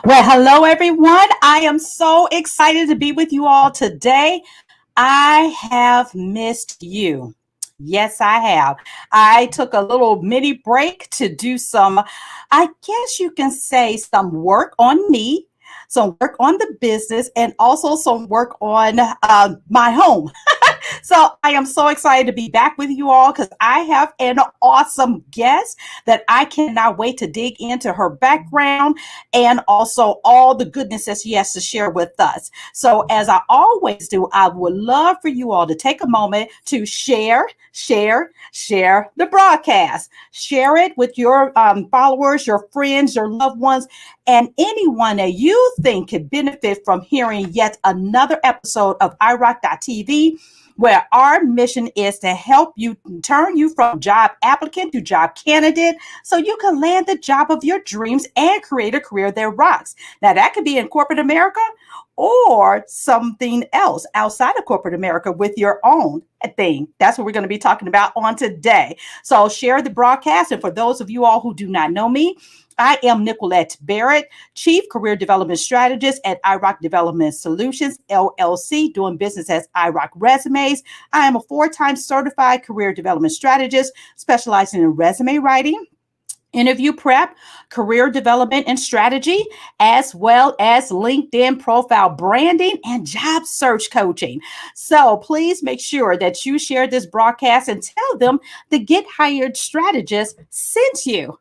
Well, hello, everyone. I am so excited to be with you all today. I have missed you. Yes, I have. I took a little mini break to do some, I guess you can say, some work on me, some work on the business, and also some work on my home. So I am so excited to be back with you all because I have an awesome guest that I cannot wait to dig into her background and also all the goodness that she has to share with us. So as I always do, I would love for you all to take a moment to share the broadcast. Share it with your followers, your friends, your loved ones, and anyone that you think could benefit from hearing yet another episode of iRock.tv, where our mission is to help you turn you from job applicant to job candidate so you can land the job of your dreams and create a career that rocks. Now, that could be in corporate America or something else outside of corporate America with your own thing. That's what we're going to be talking about on today. So share the broadcast. And for those of you all who do not know me, I am Nickquolette Barrett, Chief Career Development Strategist at iRock Development Solutions, LLC, doing business as iRock Resumes. I am a 4-time certified career development strategist, specializing in resume writing, interview prep, career development and strategy, as well as LinkedIn profile branding and job search coaching. So please make sure that you share this broadcast and tell them the Get Hired Strategist sent you.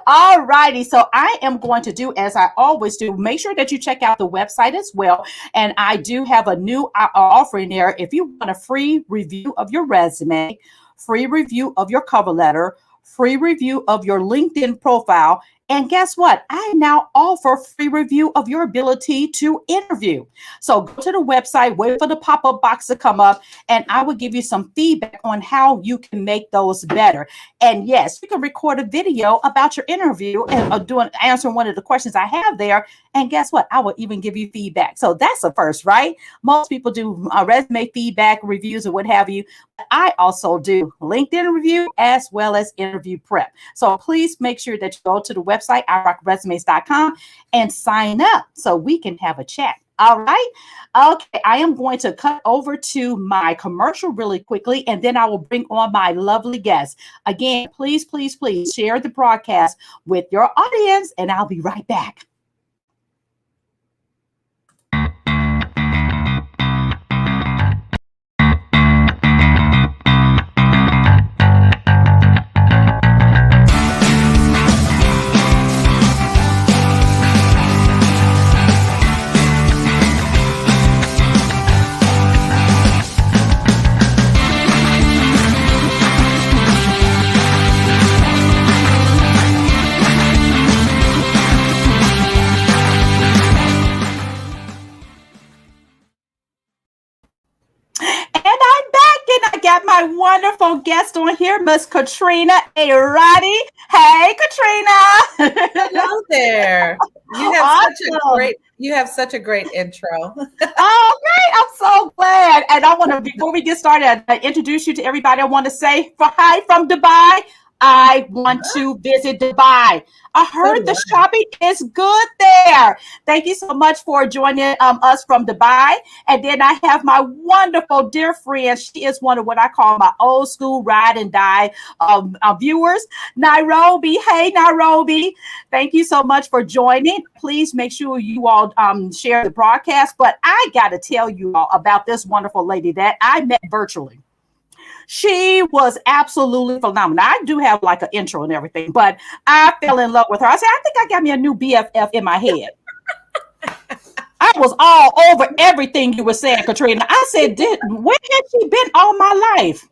All righty. So I am going to do as I always do. Make sure that you check out the website as well. And I do have a new offering there. If you want a free review of your resume, free review of your cover letter, free review of your LinkedIn profile. And guess what? I now offer free review of your ability to interview. So go to the website, wait for the pop-up box to come up, and I will give you some feedback on how you can make those better. And yes, you can record a video about your interview and answering one of the questions I have there. And guess what? I will even give you feedback. So that's a first, right? Most people do resume feedback, reviews, or what have you. I also do LinkedIn review as well as interview prep. So please make sure that you go to the website, iRockResumes.com, and sign up so we can have a chat. All right. Okay. I am going to cut over to my commercial really quickly, and then I will bring on my lovely guest. Again, please share the broadcast with your audience, and I'll be right back. My wonderful guest on here, Miss Katrina A. Roddy. Hey, Katrina. Hello there. You have such a great intro. Oh, great. I'm so glad. And I want to, before we get started, introduce you to everybody. I want to say hi from Dubai. I want to visit Dubai. I heard the shopping is good there. Thank you so much for joining us from Dubai. And then I have my wonderful dear friend. She is one of what I call my old school ride and die viewers, Nairobi. Hey, Nairobi. Thank you so much for joining. Please make sure you all share the broadcast. But I got to tell you all about this wonderful lady that I met virtually. She was absolutely phenomenal. I do have like an intro and everything, but I fell in love with her. I said, I think I got me a new BFF in my head. I was all over everything you were saying, Katrina. I said, where has she been all my life?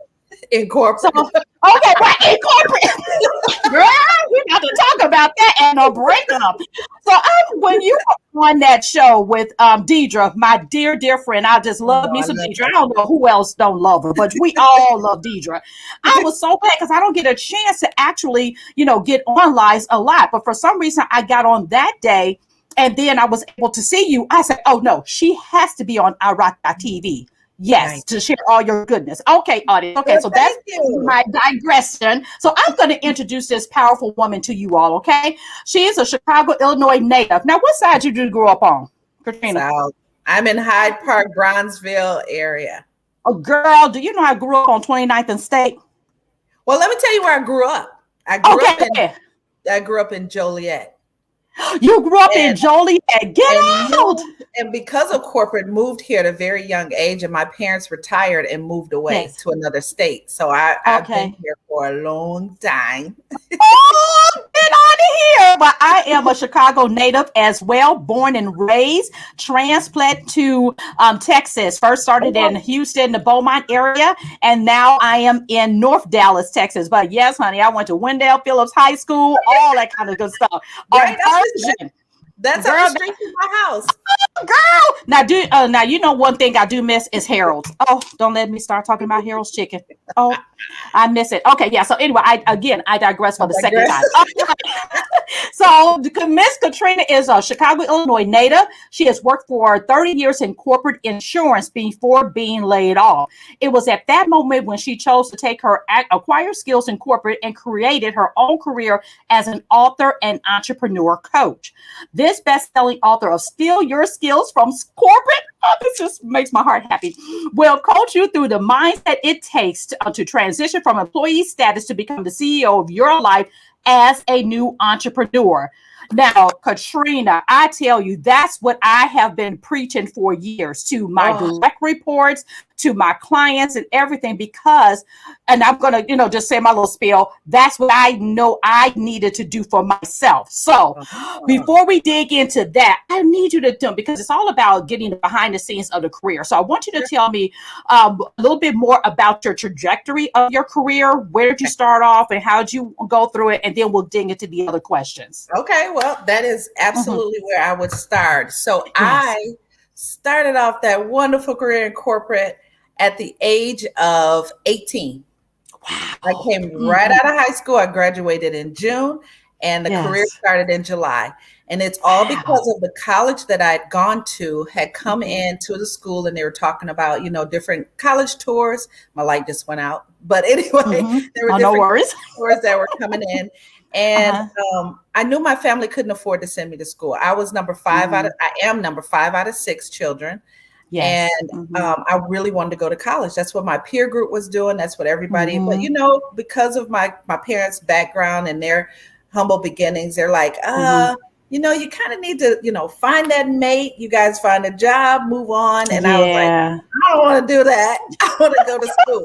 In corporate. So, okay, right, in corporate. Girl, we got to talk about that and a breakup. So when you were on that show with Deidre, my dear friend, I just love me some Deidre. I don't know who else don't love her, but we all love Deidre. I was so glad because I don't get a chance to actually, get on lives a lot. But for some reason, I got on that day. And then I was able to see you. I said, oh, no, she has to be on iRock.tv. Yes, Nice. to share all your goodness. Okay, audience. Okay, Well, so that's thank you. my digression. So I'm going to introduce this powerful woman to you all. Okay, she is a Chicago, Illinois native. Now, what side you grow up on, Katrina? So I'm in Hyde Park, Bronzeville area. Oh, girl, do you know I grew up on 29th and State? Well, let me tell you where I grew up. I grew Okay, up go in ahead. I grew up in Joliet. You grew up in And Joliet. Get out. and because of corporate, moved here at a very young age, and my parents retired and moved away Yes. to another state. So I've been Okay. here for a long time. Oh, get out of here. But I am a Chicago native as well, born and raised, transplant to Texas. First started in Houston, the Beaumont area, and now I am in North Dallas, Texas. But yes, honey, I went to Wendell Phillips High School, all that kind of good stuff. Right? Virgin. That's up the Girl, street from my house. girl. Now you know one thing I do miss is Harold's. Oh, don't let me start talking about Harold's chicken. Oh, I miss it. Okay, yeah. So anyway, I digress for the second time. So Miss Katrina is a Chicago, Illinois native. She has worked for 30 years in corporate insurance before being laid off. It was at that moment when she chose to take her acquired skills in corporate and created her own career as an author and entrepreneur coach. This best-selling author of Steal Your Skills from Corporate, oh, this just makes my heart happy, will coach you through the mindset it takes to transition from employee status to become the CEO of your life as a new entrepreneur. Now, Katrina, I tell you, that's what I have been preaching for years to my direct reports, to my clients and everything, because, and I'm going to, just say my little spiel, that's what I know I needed to do for myself. So before we dig into that, I need you to do, because it's all about getting behind the scenes of the career. So I want you to tell me a little bit more about your trajectory of your career. Where did you start off and how did you go through it? And then we'll dig into the other questions. Okay, well, that is absolutely where I would start. So I started off that wonderful career in corporate at the age of 18. Wow. I came right out of high school. I graduated in June, and the career started in July. And it's all because of the college that I'd gone to had come into the school, and they were talking about, different college tours. My light just went out. But anyway, there were different tours that were coming in. And I knew my family couldn't afford to send me to school. I was I am number 5 out of 6 children. Yes. And I really wanted to go to college. That's what my peer group was doing. That's what everybody, but because of my parents' background and their humble beginnings, they're like, you kind of need to, find that mate. You guys find a job, move on. And I was like, I don't want to do that. I want to go to school.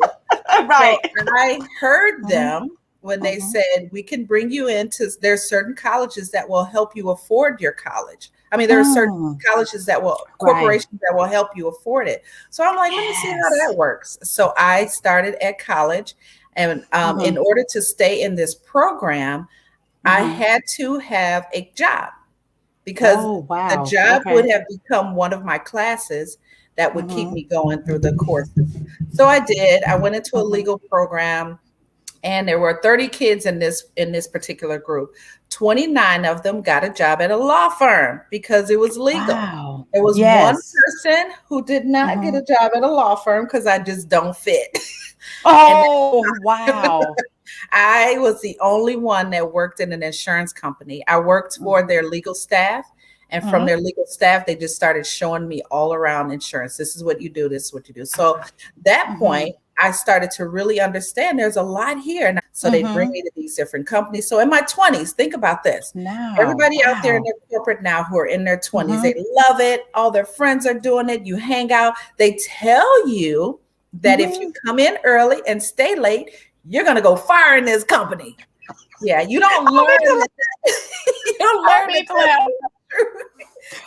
Right. So, and I heard them when they said, we can bring you into, there's certain colleges that will help you afford your college. I mean, there are certain colleges that will, corporations that will help you afford it. So I'm like, let me see how that works. So I started at college, and in order to stay in this program, I had to have a job, because the job would have become one of my classes that would keep me going through the courses. So I did. I went into a legal program. And there were 30 kids in this particular group. 29 of them got a job at a law firm because it was legal. Wow. There was one person who did not get a job at a law firm because I just don't fit. Oh, wow. I was the only one that worked in an insurance company. I worked for their legal staff. And from their legal staff, they just started showing me all around insurance. This is what you do. This is what you do. So that point, I started to really understand there's a lot here. And so they bring me to these different companies. So in my 20s, think about this. Everybody out there in their corporate now who are in their 20s, they love it. All their friends are doing it. You hang out. They tell you that if you come in early and stay late, you're going to go far in this company. Yeah, you don't learn that. You don't learn that.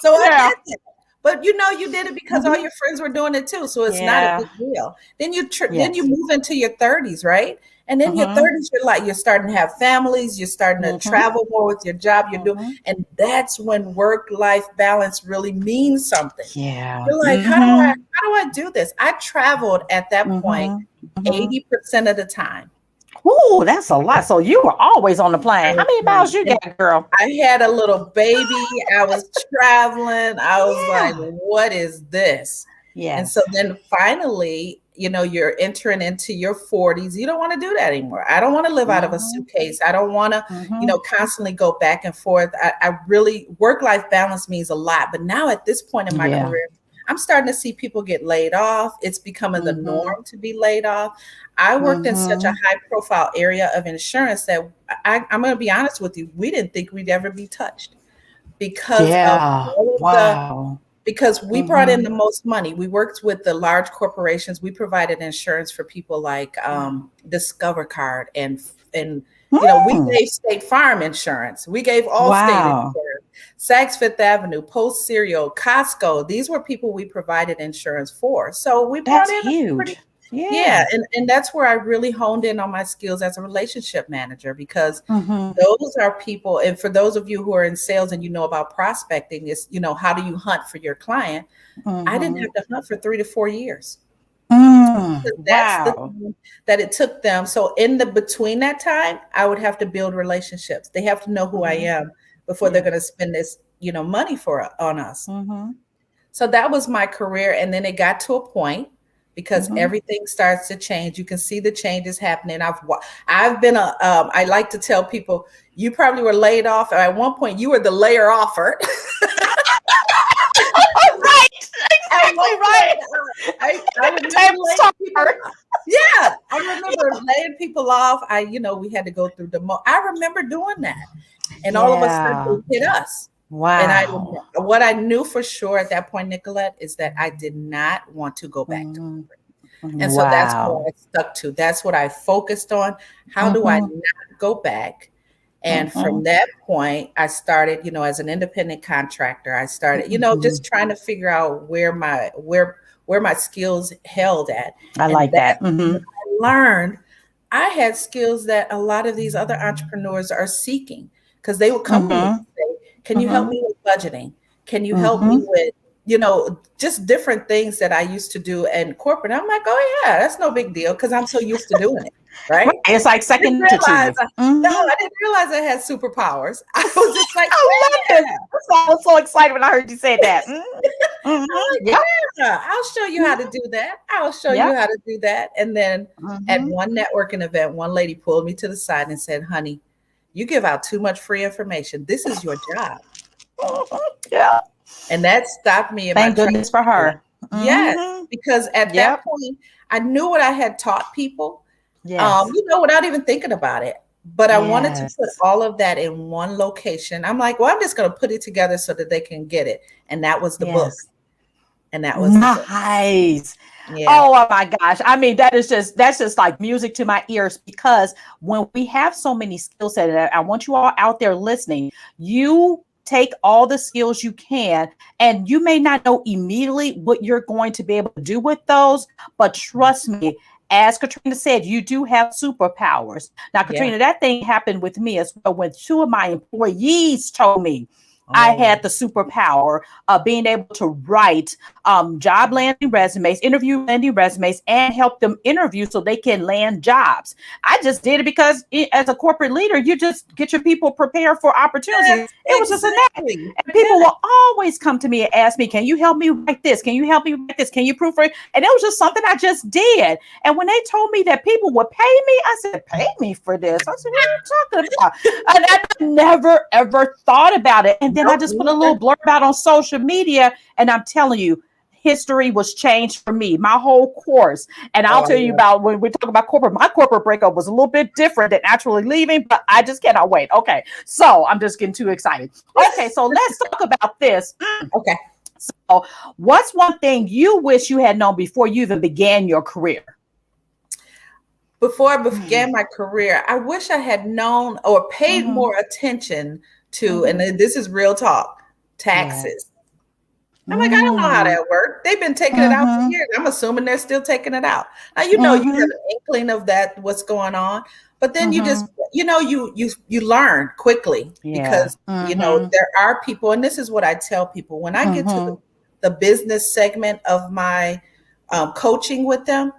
So I did it. But you did it because all your friends were doing it too. So it's not a big deal. Then then you move into your 30s, right? And then your 30s, you're starting to have families, you're starting to travel more with your job you're doing. And that's when work-life balance really means something. Yeah. You're like, how do I do this? I traveled at that point 80% of the time. Ooh, that's a lot. So you were always on the plane. How many miles you got, girl? I had a little baby. I was traveling. I was like, what is this? And so then finally, you're entering into your 40s. You don't want to do that anymore. I don't want to live out of a suitcase. I don't want to, constantly go back and forth. I really, work-life balance means a lot. But now at this point in my career, I'm starting to see people get laid off. It's becoming the norm to be laid off. I worked in such a high-profile area of insurance that I'm going to be honest with you, we didn't think we'd ever be touched because of all of because we brought in the most money. We worked with the large corporations. We provided insurance for people like Discover Card and we gave State Farm insurance. We gave Allstate insurance, Saks Fifth Avenue, Post Serial, Costco. These were people we provided insurance for. So we brought in huge. And that's where I really honed in on my skills as a relationship manager, because those are people. And for those of you who are in sales and about prospecting, is how do you hunt for your client? I didn't have to hunt for 3 to 4 years. That's the thing that it took them. So in between that time, I would have to build relationships. They have to know who I am before they're going to spend this money on us. So that was my career. And then it got to a point, because everything starts to change. You can see the changes happening. I've been I like to tell people, you probably were laid off. At one point, you were the layer offer. Right, exactly right. I remember laying people off. We had to go through I remember doing that, and all of a sudden it hit us. Wow. And what I knew for sure at that point, Nickquolette, is that I did not want to go back to corporate. And so that's what I stuck to. That's what I focused on. How do I not go back? And from that point, I started, as an independent contractor. I started, just trying to figure out where my skills held at. I like that. I learned I had skills that a lot of these other entrepreneurs are seeking, because they would come to me and say, can you help me with budgeting? Can you help me with, just different things that I used to do in corporate? I'm like, oh yeah, that's no big deal, because I'm so used to doing it. Right? It's like second nature to you. No, I didn't realize I had superpowers. I was just like, I love it. I was so excited when I heard you say that. I'll show you how to do that. I'll show you how to do that. And then at one networking event, one lady pulled me to the side and said, honey, you give out too much free information. This is your job. And that stopped me. Thank goodness for her. Yes, because at that point, I knew what I had taught people. Without even thinking about it. But I wanted to put all of that in one location. I'm like, well, I'm just going to put it together so that they can get it. And that was the book. And that was nice. Oh my gosh. I mean, that's just like music to my ears, because when we have so many skill sets, I want you all out there listening, you take all the skills you can, and you may not know immediately what you're going to be able to do with those, but trust me, as Katrina said, you do have superpowers. Now, Katrina, that thing happened with me as well, when 2 of my employees told me I had the superpower of being able to write job landing resumes, interview landing resumes, and help them interview so they can land jobs. I just did it because as a corporate leader, you just get your people prepared for opportunities. It was just a knack. And people will always come to me and ask me, can you help me write this? Can you help me write this? Can you proofread? And it was just something I just did. And when they told me that people would pay me, I said, pay me for this? I said, what are you talking about? And I never, ever thought about it. And then I just put a little blurb out on social media, and I'm telling you, history was changed for me, my whole course. And I'll tell you about, when we talk about corporate, my corporate breakup was a little bit different than actually leaving, but I just cannot wait. Okay, so I'm just getting too excited. Okay, so let's talk about this. Okay. So what's one thing you wish you had known before you even began your career? Before I began my career, I wish I had known or paid more attention to, and this is real talk, taxes. I'm like, I don't know how that works. They've been taking it out for years. I'm assuming they're still taking it out. Now, you have an inkling of that, what's going on, but then you just, you learn quickly because, there are people, and this is what I tell people, when I get to the business segment of my coaching with them,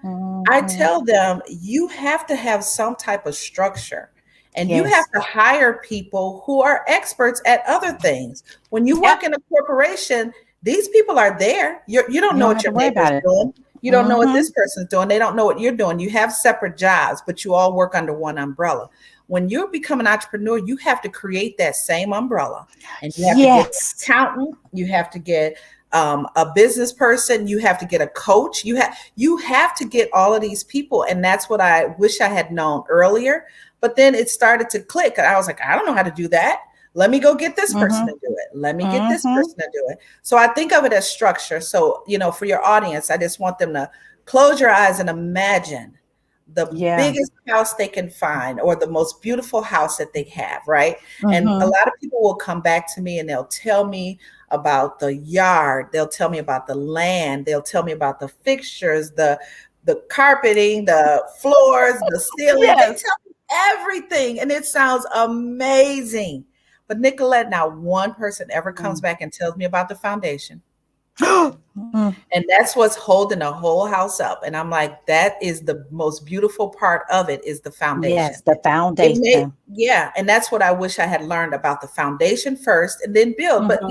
I tell them, you have to have some type of structure. And you have to hire people who are experts at other things. When you work in a corporation, These people are there. You don't know what your neighbor's doing. You don't know what this person's doing. They don't know what you're doing. You have separate jobs, but you all work under one umbrella. When you become an entrepreneur, you have to create that same umbrella, and you have to get an accountant. You have to get a business person. You have to get a coach. You have to get all of these people, and that's what I wish I had known earlier. But then it started to click, and I was like, I don't know how to do that. Let me go get this person to do it. Let me get this person to do it. So I think of it as structure. So, for your audience, I just want them to close your eyes and imagine the biggest house they can find, or the most beautiful house that they have, right? And a lot of people will come back to me and they'll tell me about the yard. They'll tell me about the land. They'll tell me about the fixtures, the carpeting, the floors, the ceiling. They tell me everything, and it sounds amazing. But Nickquolette, not one person ever comes back and tells me about the foundation. And that's what's holding the whole house up. And I'm like, that is the most beautiful part of it, is the foundation. Yes, the foundation. And that's what I wish I had learned about the foundation first, and then build. But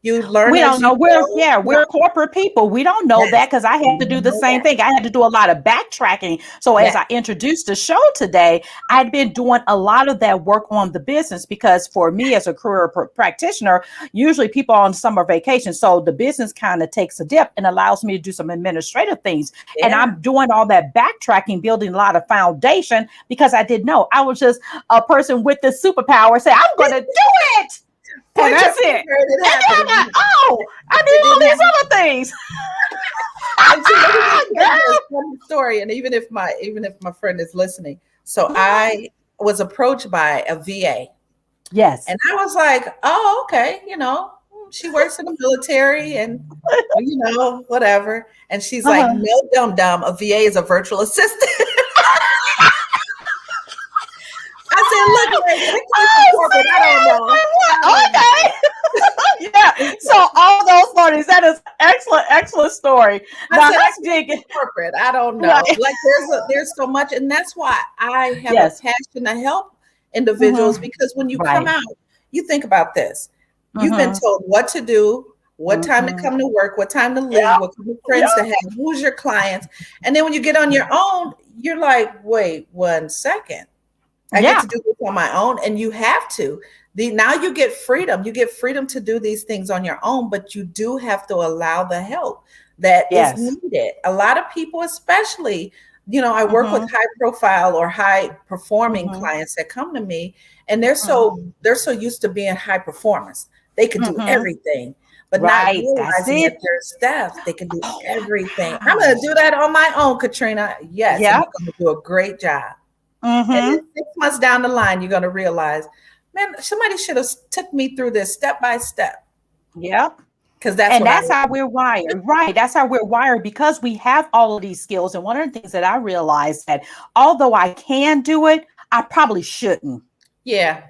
you learn. We don't know. We're corporate people. We don't know that, because I had to do the same thing. I had to do a lot of backtracking. So as I introduced the show today, I'd been doing a lot of that work on the business, because for me as a career practitioner, usually people are on summer vacation. So the business kind of takes a dip and allows me to do some administrative things. Yeah. And I'm doing all that backtracking, building a lot of foundation, because I didn't know. I was just a person with the superpower say, I'm going to do it. And that's it. And then I did all these other things. Story, and even if my friend is listening, so I was approached by a VA. Yes, and I was like, oh, okay, she works in the military, and whatever. And she's like, no, dumb. A VA is a virtual assistant. I said, look, lady, I don't know. Okay. Yeah. So all those stories, that is excellent story. Now let's dig in corporate. I don't know. Like there's so much, and that's why I have a passion to help individuals, because when you come out, you think about this. You've been told what to do, what time to come to work, what time to leave, what kind of friends to have, who's your clients. And then when you get on your own, you're like, wait 1 second. I get to do this on my own, and you have to. Now you get freedom. You get freedom to do these things on your own, but you do have to allow the help that is needed. A lot of people, especially, I work with high profile or high performing clients that come to me, and they're so used to being high performers. They can do everything, but not realizing that they're staff. They can do everything. I'm going to do that on my own, Katrina. Yes, I'm going to do a great job. And then 6 months down the line, you're going to realize, man, somebody should have took me through this step by step. Yep. Because that's how we're wired. Right. That's how we're wired, because we have all of these skills. And one of the things that I realized, that although I can do it, I probably shouldn't. Yeah.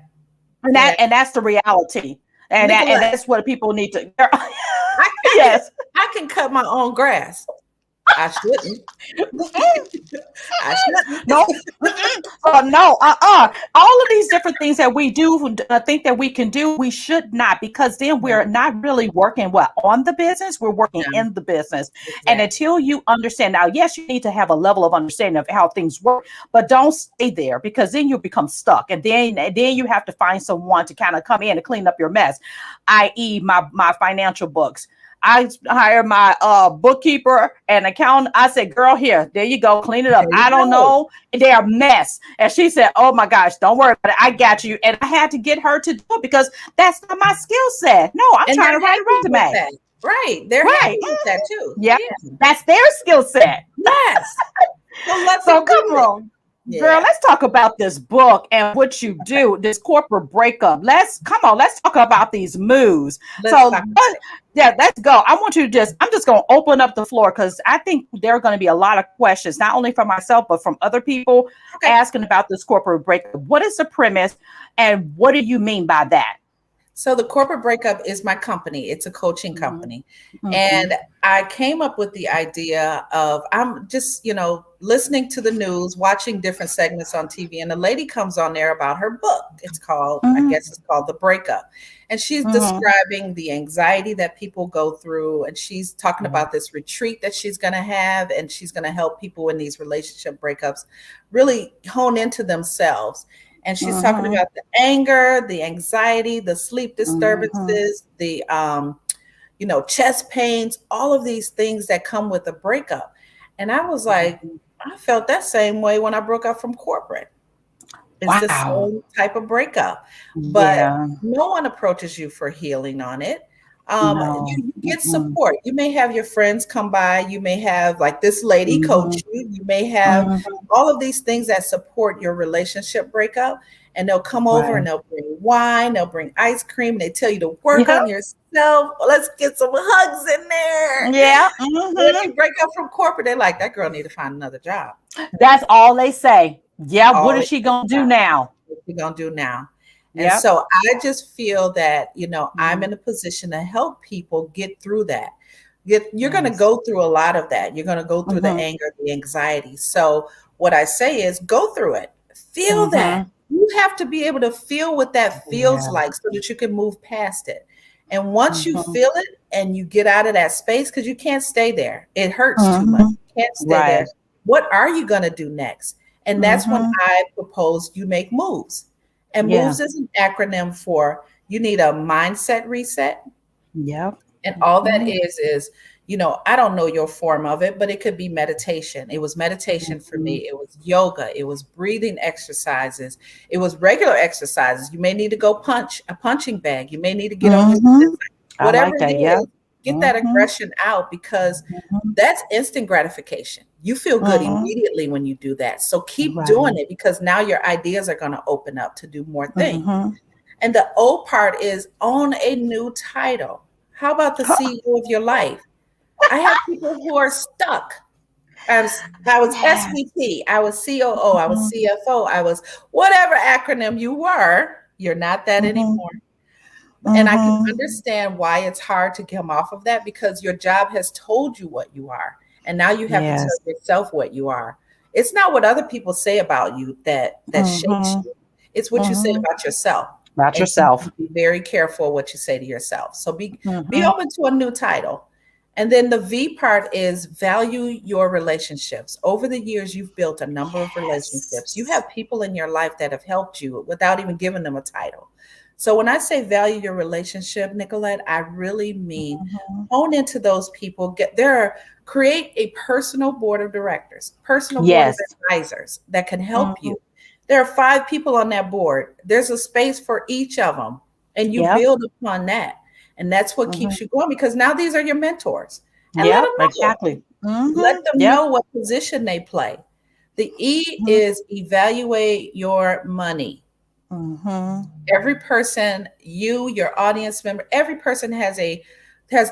And that's the reality. And that's what people need to. I can cut my own grass. I shouldn't. No. All of these different things that we do think that we can do, we should not, because then we're not really working on the business. We're working in the business. Exactly. And until you understand, now, yes, you need to have a level of understanding of how things work, but don't stay there, because then you become stuck. And then you have to find someone to kind of come in and clean up your mess, i.e. my financial books. I hired my bookkeeper and accountant. I said, girl, there you go. Clean it up. I don't know. They're a mess. And she said, oh my gosh, don't worry about it. I got you. And I had to get her to do it, because that's not my skill set. No, I'm trying to write a resume. Right. They're happy with that too. Yep. Yeah. That's their skill set. Yes. So come on. Yeah. Girl, let's talk about this book and what you do, this corporate breakup. Let's talk about these moves. Let's go. I'm just going to open up the floor, because I think there are going to be a lot of questions, not only from myself, but from other people asking about this corporate breakup. What is the premise, and what do you mean by that? So the corporate breakup is my company. It's a coaching company. And I came up with the idea of, I'm just, listening to the news, watching different segments on TV, and a lady comes on there about her book. It's called, I guess it's called The Breakup. And she's describing the anxiety that people go through. And she's talking about this retreat that she's going to have. And she's going to help people in these relationship breakups really hone into themselves. And she's talking about the anger, the anxiety, the sleep disturbances, the, chest pains, all of these things that come with a breakup. And I was like, I felt that same way when I broke up from corporate. It's the same type of breakup, but no one approaches you for healing on it. You get support. You may have your friends come by. You may have, like this lady coach you. You may have all of these things that support your relationship breakup, and they'll come over and they'll bring wine, they'll bring ice cream, and they tell you to work on yourself. Well, let's get some hugs in there. Yeah. When you break up from corporate, they're like, that girl need to find another job. That's all they say. Yeah. What is she going to do now? What is she going to do now? And so I just feel that, I'm in a position to help people get through that. You're going to go through a lot of that. You're going to go through the anger, the anxiety. So what I say is go through it. Feel that. You have to be able to feel what that feels like so that you can move past it. And once you feel it and you get out of that space, because you can't stay there. It hurts too much. You can't stay there. What are you going to do next? And that's when I propose you make moves. And MOVES is an acronym for, you need a mindset reset. Yep. And all that is, I don't know your form of it, but it could be meditation. It was meditation for me. It was yoga. It was breathing exercises. It was regular exercises. You may need to go punch a punching bag. You may need to get on your whatever it is. Get that aggression out, because that's instant gratification. You feel good immediately when you do that. So keep doing it, because now your ideas are going to open up to do more things. And the O part is own a new title. How about the CEO of your life? I have people who are stuck. I was SVP, I was COO, I was CFO, I was whatever acronym you were. You're not that anymore. And I can understand why it's hard to come off of that, because your job has told you what you are. And now you have to tell yourself what you are. It's not what other people say about you that shakes you. It's what you say about yourself. About yourself. Be very careful what you say to yourself. So be open to a new title. And then the V part is value your relationships. Over the years, you've built a number of relationships. You have people in your life that have helped you without even giving them a title. So when I say value your relationship, Nickquolette, I really mean hone into those people. Create a personal board of directors, personal board of advisors that can help you. There are 5 people on that board. There's a space for each of them, and you build upon that. And that's what keeps you going, because now these are your mentors. And let them know. Exactly. Let them know what position they play. The E is evaluate your money. Every person, your audience member, every person has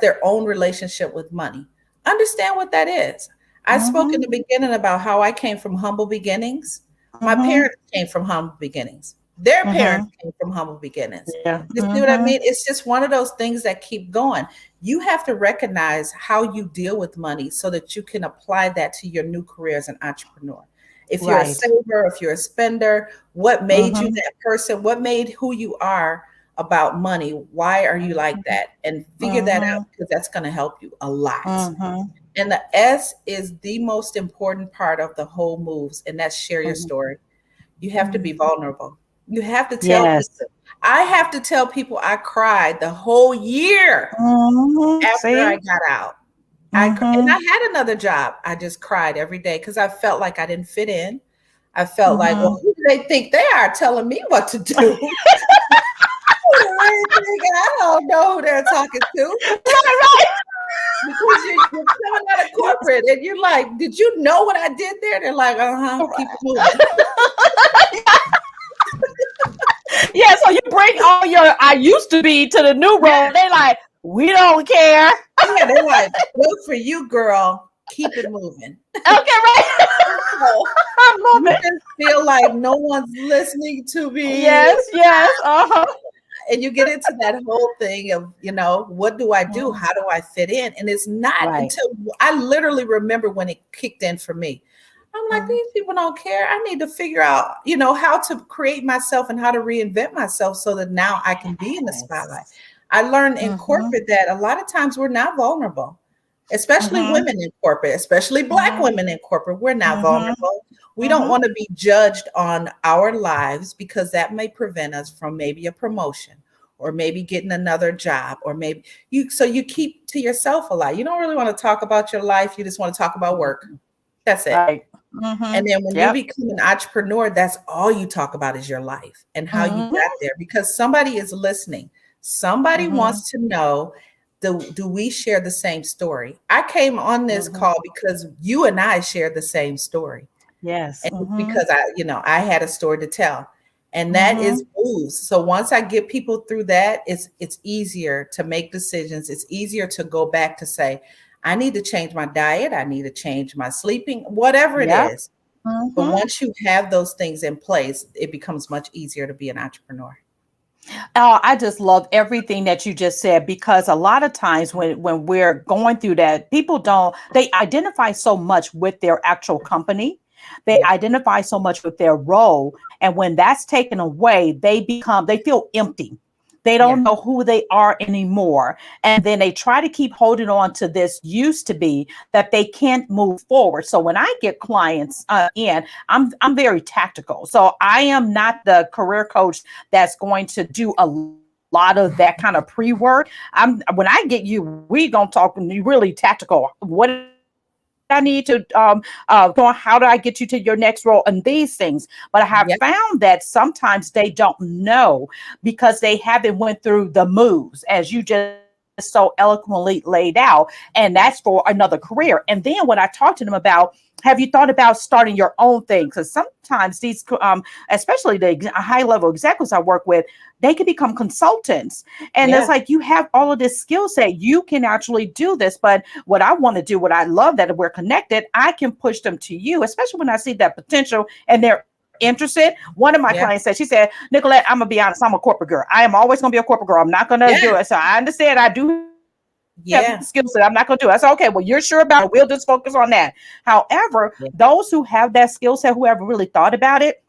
their own relationship with money. Understand what that is. I spoke in the beginning about how I came from humble beginnings. My parents came from humble beginnings. Their parents came from humble beginnings. You see what I mean? It's just one of those things that keep going. You have to recognize how you deal with money so that you can apply that to your new career as an entrepreneur. If you're a saver, if you're a spender, what made you that person? What made who you are about money? Why are you like that? And figure that out, because that's going to help you a lot. And the S is the most important part of the whole MOVES, and that's share your story. You have to be vulnerable. You have to tell people. I have to tell people I cried the whole year after I got out. And I had another job. I just cried every day because I felt like I didn't fit in. I felt like, well, who do they think they are telling me what to do? I don't know who they're talking to. Right. Because you're coming out of corporate and you're like, did you know what I did there? They're like, keep it moving. Yeah, so you bring all your I used to be to the new role. They're like, we don't care. Yeah, they're like, good for you, girl. Keep it moving. Okay, right. I love it. I feel like no one's listening to me. Yes. And you get into that whole thing of, what do I do? How do I fit in? And it's not until I literally remember when it kicked in for me. I'm like, these people don't care. I need to figure out, how to create myself and how to reinvent myself so that now I can be in the spotlight. I learned in corporate that a lot of times we're not vulnerable, especially women in corporate, especially Black women in corporate. We're not vulnerable. We don't want to be judged on our lives because that may prevent us from maybe a promotion or maybe getting another job, or maybe you keep to yourself a lot. You don't really want to talk about your life. You just want to talk about work. That's it. Right. And then when you become an entrepreneur, that's all you talk about is your life and how you got there, because somebody is listening. Somebody wants to know, do we share the same story? I came on this call because you and I share the same story. Yes. And because I had a story to tell. And that is M.O.V.E.S. So once I get people through that, it's easier to make decisions. It's easier to go back to say, I need to change my diet. I need to change my sleeping, whatever it is. But once you have those things in place, it becomes much easier to be an entrepreneur. Oh, I just love everything that you just said, because a lot of times when we're going through that, they identify so much with their actual company. They identify so much with their role. And when that's taken away, they feel empty. They don't know who they are anymore. And then they try to keep holding on to this used to be that they can't move forward. So when I get clients in, I'm very tactical. So I am not the career coach that's going to do a lot of that kind of pre-work. When I get you, we gonna talk really tactical. What I need to how do I get you to your next role and these things. But I have found that sometimes they don't know because they haven't went through the moves, as you just so eloquently laid out, and that's for another career. And then when I talk to them about, have you thought about starting your own thing? Because sometimes these, especially the high level executives I work with, they can become consultants. And it's like, you have all of this skill set. You can actually do this. But what I want to do, what I love that we're connected, I can push them to you, especially when I see that potential and they're interested. One of my clients said, she said, Nickquolette, I'm going to be honest, I'm a corporate girl. I am always going to be a corporate girl. I'm not going to do it. So I understand I do have skills that I'm not going to do. I said, okay, well, you're sure about it. We'll just focus on that. However, those who have that skill set, who haven't really thought about it,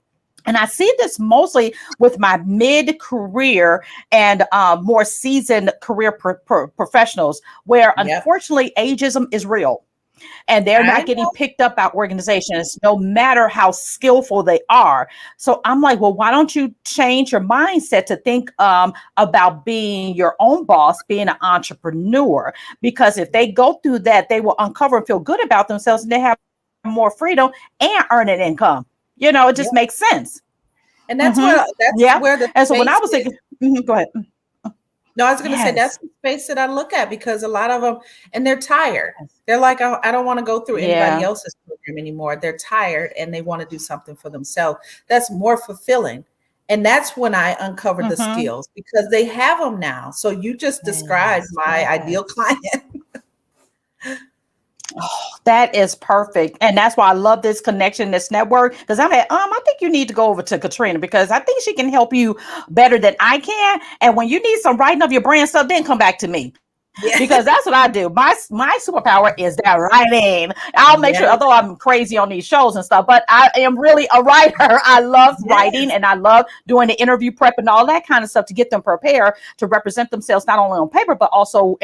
and I see this mostly with my mid-career and more seasoned career professionals, where unfortunately ageism is real. And they're not getting picked up by organizations, no matter how skillful they are. So I'm like, well, why don't you change your mindset to think about being your own boss, being an entrepreneur? Because if they go through that, they will uncover and feel good about themselves, and they have more freedom and earn an income. It just makes sense. And that's where the and so when I was thinking, go ahead. No, I was going to say that's the space that I look at, because a lot of them, and they're tired. They're like, I don't want to go through anybody else's program anymore. They're tired and they want to do something for themselves that's more fulfilling. And that's when I uncover the skills, because they have them now. So you just described my ideal client. Oh, that is perfect. And that's why I love this connection, this network, because I'm like, I think you need to go over to Katrina, because I think she can help you better than I can. And when you need some writing of your brand stuff, then come back to me. Because that's what I do. My superpower is that writing. I'll make sure, although I'm crazy on these shows and stuff, but I am really a writer. I love writing, and I love doing the interview prep and all that kind of stuff to get them prepared to represent themselves, not only on paper, but also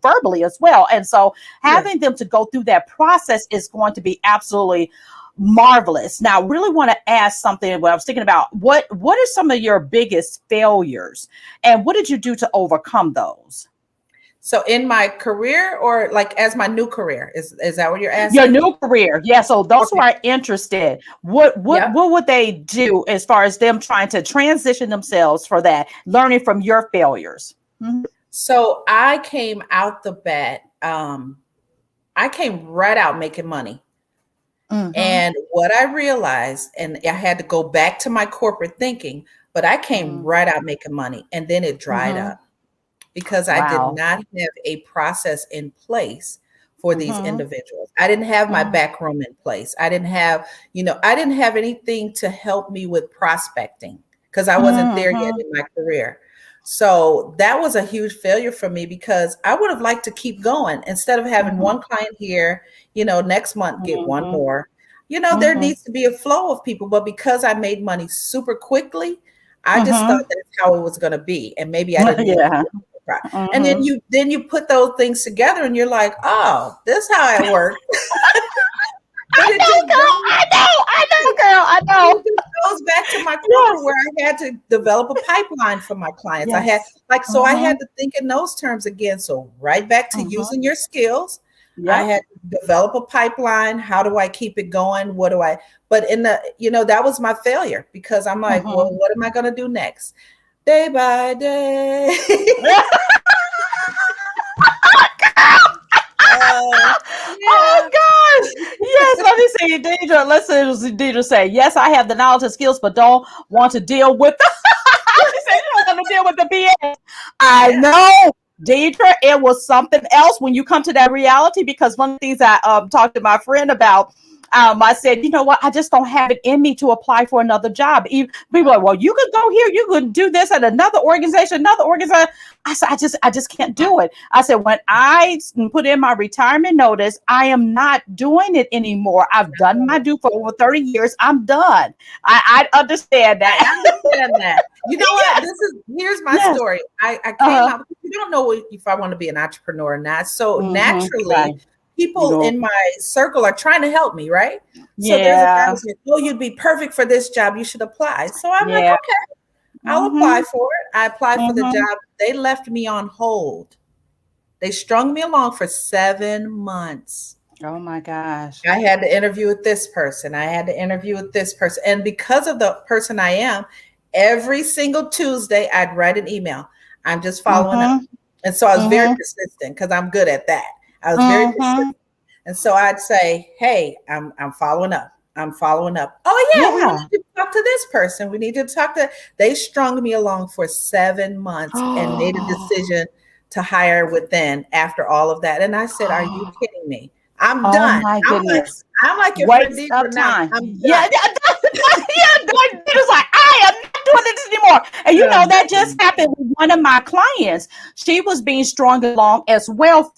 verbally as well. And so having them to go through that process is going to be absolutely marvelous. Now, I really want to ask something. What I was thinking about, what are some of your biggest failures, and what did you do to overcome those? So in my career, or like as my new career, is that what you're asking? Your new career. Yeah. So those who are interested, what would they do as far as them trying to transition themselves for that, learning from your failures? So I came out the bat. I came right out making money. And what I realized, and I had to go back to my corporate thinking, but I came right out making money, and then it dried up. Because I did not have a process in place for these individuals. I didn't have my back room in place. I didn't have, anything to help me with prospecting, because I wasn't there yet in my career. So that was a huge failure for me because I would have liked to keep going instead of having one client here, next month get one more. There needs to be a flow of people, but because I made money super quickly, I just thought that's how it was going to be. And maybe I didn't need to. And then you put those things together and you're like, oh, this is how it works. I know, girl. I know. It goes back to my corporate where I had to develop a pipeline for my clients. Yes. I had I had to think in those terms again. So right back to using your skills. Yep. I had to develop a pipeline. How do I keep it going? But that was my failure because I'm like, well, what am I going to do next? Day by day. Oh gosh! Yes, let me see, Deidre. Let's see, Deidre say, "Yes, I have the knowledge and skills, but don't want to deal with." She said, "You don't want to deal with the BS." I know, Deidre. It was something else when you come to that reality. Because one of the things I talked to my friend about. I said, you know what? I just don't have it in me to apply for another job. People are like, well, you could go here. You could do this at another organization. I said, I just can't do it. I said, when I put in my retirement notice, I am not doing it anymore. I've done my due for over 30 years. I'm done. I understand that. I understand that. You know what? Here's my story. I came out. You don't know if I want to be an entrepreneur or not. So naturally, people in my circle are trying to help me, right? So there's a guy who's like, oh, you'd be perfect for this job. You should apply. So I'm like, okay, I'll apply for it. I applied for the job. They left me on hold. They strung me along for 7 months. Oh my gosh. I had to interview with this person. I had to interview with this person. And because of the person I am, every single Tuesday, I'd write an email. I'm just following up. And so I was very persistent because I'm good at that. I was very persistent. And so I'd say, hey, I'm following up. I'm following up. Oh, yeah, we need to talk to this person. We need to talk to. They strung me along for 7 months and made a decision to hire within after all of that. And I said, are you kidding me? I'm done. My goodness. I'm like your waste of time. I'm done. It was like, I am not doing this anymore. And that just happened with one of my clients. She was being strung along as well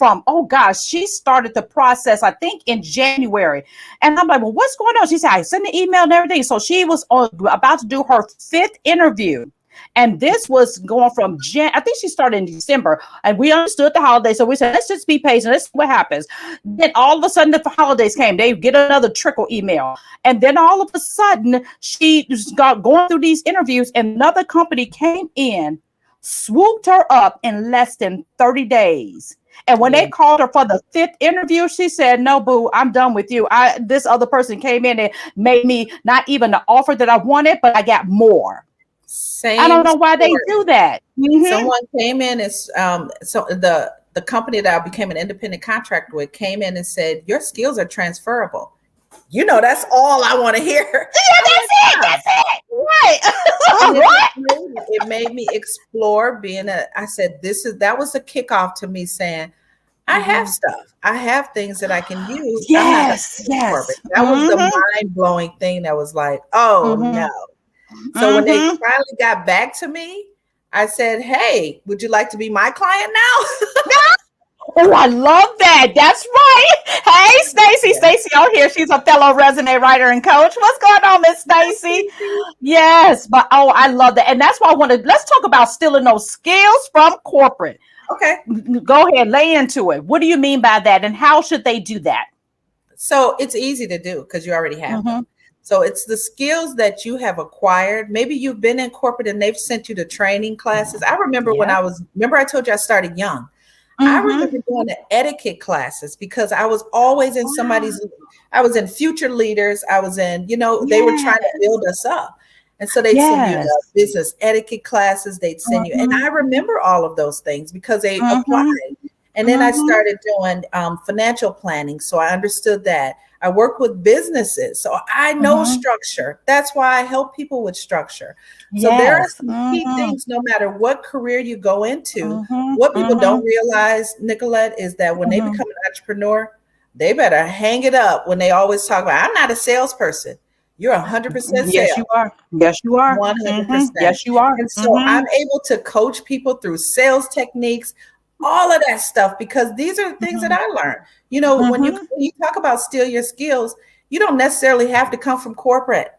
she started the process, I think, in January. And I'm like, well, what's going on? She said, I sent an email and everything. So she was about to do her 5th interview. And this was going from I think she started in December, and we understood the holidays. So we said, let's just be patient. Let's see what happens. Then all of a sudden, the holidays came. They get another trickle email. And then all of a sudden, she just got going through these interviews, and another company came in, swooped her up in less than 30 days. And when they called her for the 5th interview, she said, no, boo, I'm done with you. This other person came in and made me not even the offer that I wanted, but I got more. I don't know why they do that. Someone came in as so the company that I became an independent contractor with came in and said, your skills are transferable. That's all I want to hear. Yeah, that's it. Right. It made me explore I said, that was a kickoff to me saying, I have stuff. I have things that I can use. Yes. That was the mind-blowing thing that was like, oh no. So when they finally got back to me, I said, hey, would you like to be my client now? Oh, I love that. That's right. Hey, Stacy. Stacy out here. She's a fellow resume writer and coach. What's going on, Miss Stacy? Yes, but I love that. And that's why let's talk about stealing those skills from corporate. Okay. Go ahead, lay into it. What do you mean by that? And how should they do that? So it's easy to do because you already have them. So it's the skills that you have acquired. Maybe you've been in corporate and they've sent you to training classes. I remember when I told you I started young. I remember going to etiquette classes because I was always in I was in Future Leaders. I was in, they were trying to build us up. And so they'd send you to business etiquette classes. They'd send you. And I remember all of those things because they applied. And then I started doing financial planning. So I understood that. I work with businesses. So I know structure. That's why I help people with structure. So there are some key things, no matter what career you go into. What people don't realize, Nickquolette, is that when they become an entrepreneur, they better hang it up when they always talk about, I'm not a salesperson. You're 100% Yes, sales. you are. Yes, you are. 100%. Yes, you are. And so I'm able to coach people through sales techniques, all of that stuff, because these are the things that I learned. You know, when you talk about steal your skills, you don't necessarily have to come from corporate.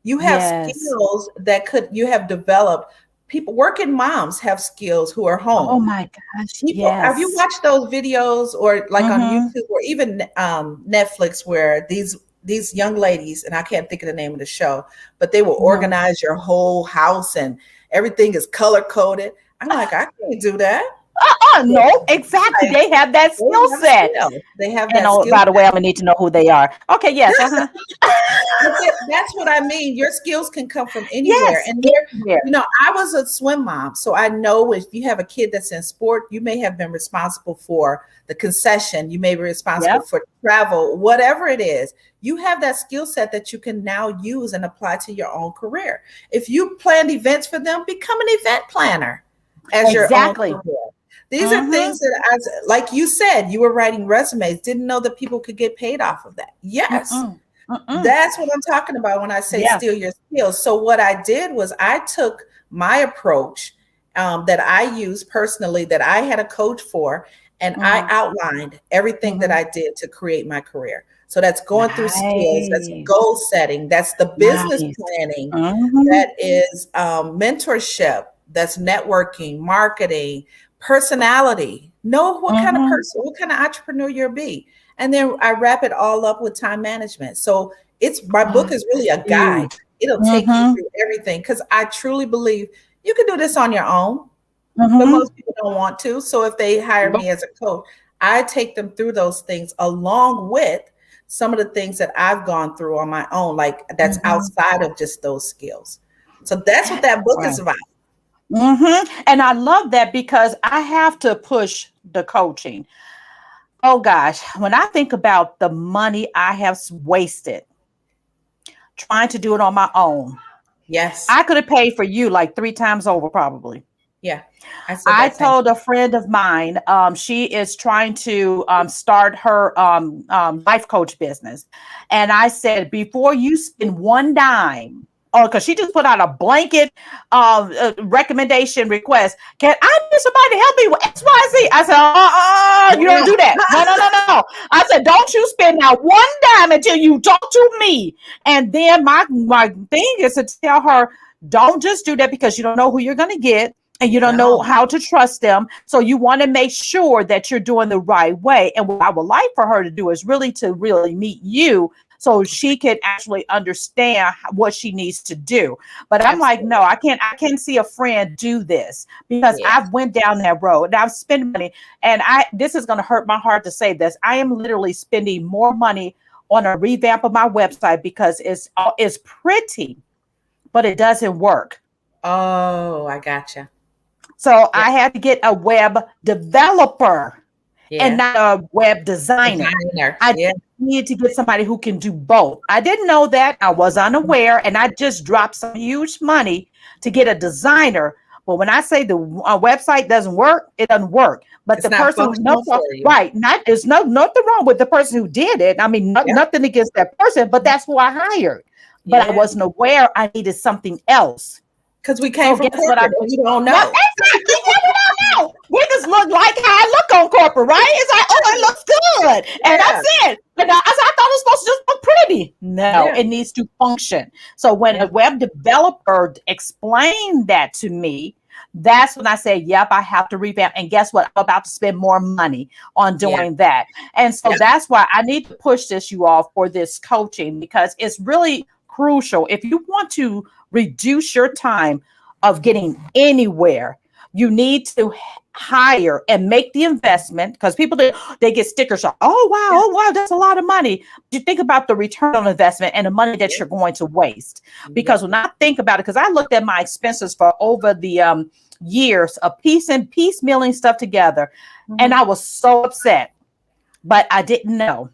You have Yes. skills that you have developed. People, working moms have skills who are Oh home. my gosh. People, have you Yes. watched those videos, or like on YouTube or even Netflix, where these young ladies, and I can't think of the name of the show, but they will organize your whole house and everything is color coded. I'm like, I can't do that. No, exactly. Like, They have that they skill have set. skill. They have And that oh, skill by the way, set. I'm gonna need to know who they are. Okay, yes. That's what I mean. Your skills can come from anywhere. Yes, And anywhere. you know, I was a swim mom, so I know if you have a kid that's in sport, you may have been responsible for the concession, you may be responsible Yep. for travel, whatever it is. You have that skill set that you can now use and apply to your own career. If you planned events for them, become an event planner as your own Exactly. career. These are things that, like you said, you were writing resumes, didn't know that people could get paid off of that. Yes. That's what I'm talking about when I say Yeah. steal your skills. So what I did was I took my approach that I use personally, that I had a coach for, and I outlined everything that I did to create my career. So that's going through skills, that's Nice. goal setting, that's the business Nice. planning, that is mentorship, that's networking, marketing, personality. Know what kind of person, what kind of entrepreneur you'll be. And then I wrap it all up with time management. So my book is really a guide. Huge. It'll take you through everything, because I truly believe you can do this on your own, but Mm-hmm. most people don't want to. So if they hire me as a coach, I take them through those things along with some of the things that I've gone through on my own, like that's outside of just those skills. So that's what that book is Right. about. And I love that because I have to push the coaching. Oh gosh, when I think about the money I have wasted trying to do it on my own, Yes. I could have paid for you like 3 times over, probably. Yeah. I said I that same. told a friend of mine, she is trying to start her life coach business. And I said, before you spend one dime, because she just put out a blanket recommendation request. Can I need somebody to help me with XYZ? I said, you don't do that. No. I said, don't you spend now one dime until you talk to me. And then my thing is to tell her, don't just do that because you don't know who you're going to get. And you don't know how to trust them. So you want to make sure that you're doing the right way. And what I would like for her to do is really meet you so she can actually understand what she needs to do. But I'm like, no, I can't see a friend do this because I've went down that road and I've spent money. And this is going to hurt my heart to say this. I am literally spending more money on a revamp of my website because it's pretty, but it doesn't work. Oh, I gotcha. So I had to get a web developer and not a web designer. I needed to get somebody who can do both. I didn't know that. I was unaware, and I just dropped some huge money to get a designer. But when I say the website doesn't work, it doesn't work. But it's the person there's nothing wrong with the person who did it. I mean, nothing against that person, but that's who I hired. But I wasn't aware I needed something else. Because we came from corporate, you don't know. Exactly. We don't know. We just look like how I look on corporate, right? It's like, oh, it looks good. And that's it. But I thought it was supposed to just look pretty. No, it needs to function. So when a web developer explained that to me, that's when I said, yep, I have to revamp. And guess what? I'm about to spend more money on doing that. And so that's why I need to push this, you all, for this coaching, because it's really crucial. If you want to reduce your time of getting anywhere, you need to hire and make the investment, because people they get sticker shock. Oh wow, that's a lot of money. You think about the return on investment and the money that you're going to waste. Because when I think about it, because I looked at my expenses for over the years of piecemealing stuff together, and I was so upset, but I didn't know.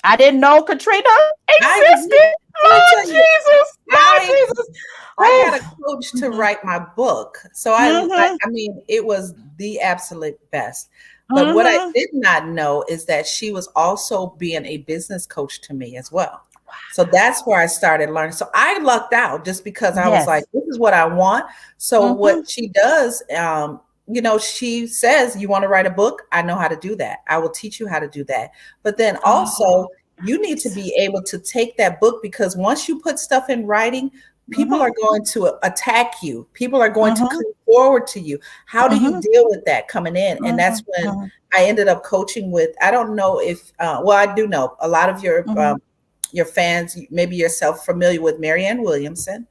Katrina existed. Lord Jesus. I got a coach to write my book. So I mean, it was the absolute best. But what I did not know is that she was also being a business coach to me as well. So that's where I started learning. So I lucked out just because I was like, Yes. this is what I want. So Mm-hmm. what she does, she says, you want to write a book? I know how to do that. I will teach you how to do that. But then Oh, also, you need to be able to take that book, because once you put stuff in writing, people mm-hmm. are going to attack you. People are going to Mm-hmm. come forward to you. How do you Mm-hmm. deal with that coming in? And that's when Mm-hmm. I ended up coaching with, I don't know if, I do know a lot of Mm-hmm. your fans, maybe yourself, familiar with Marianne Williamson,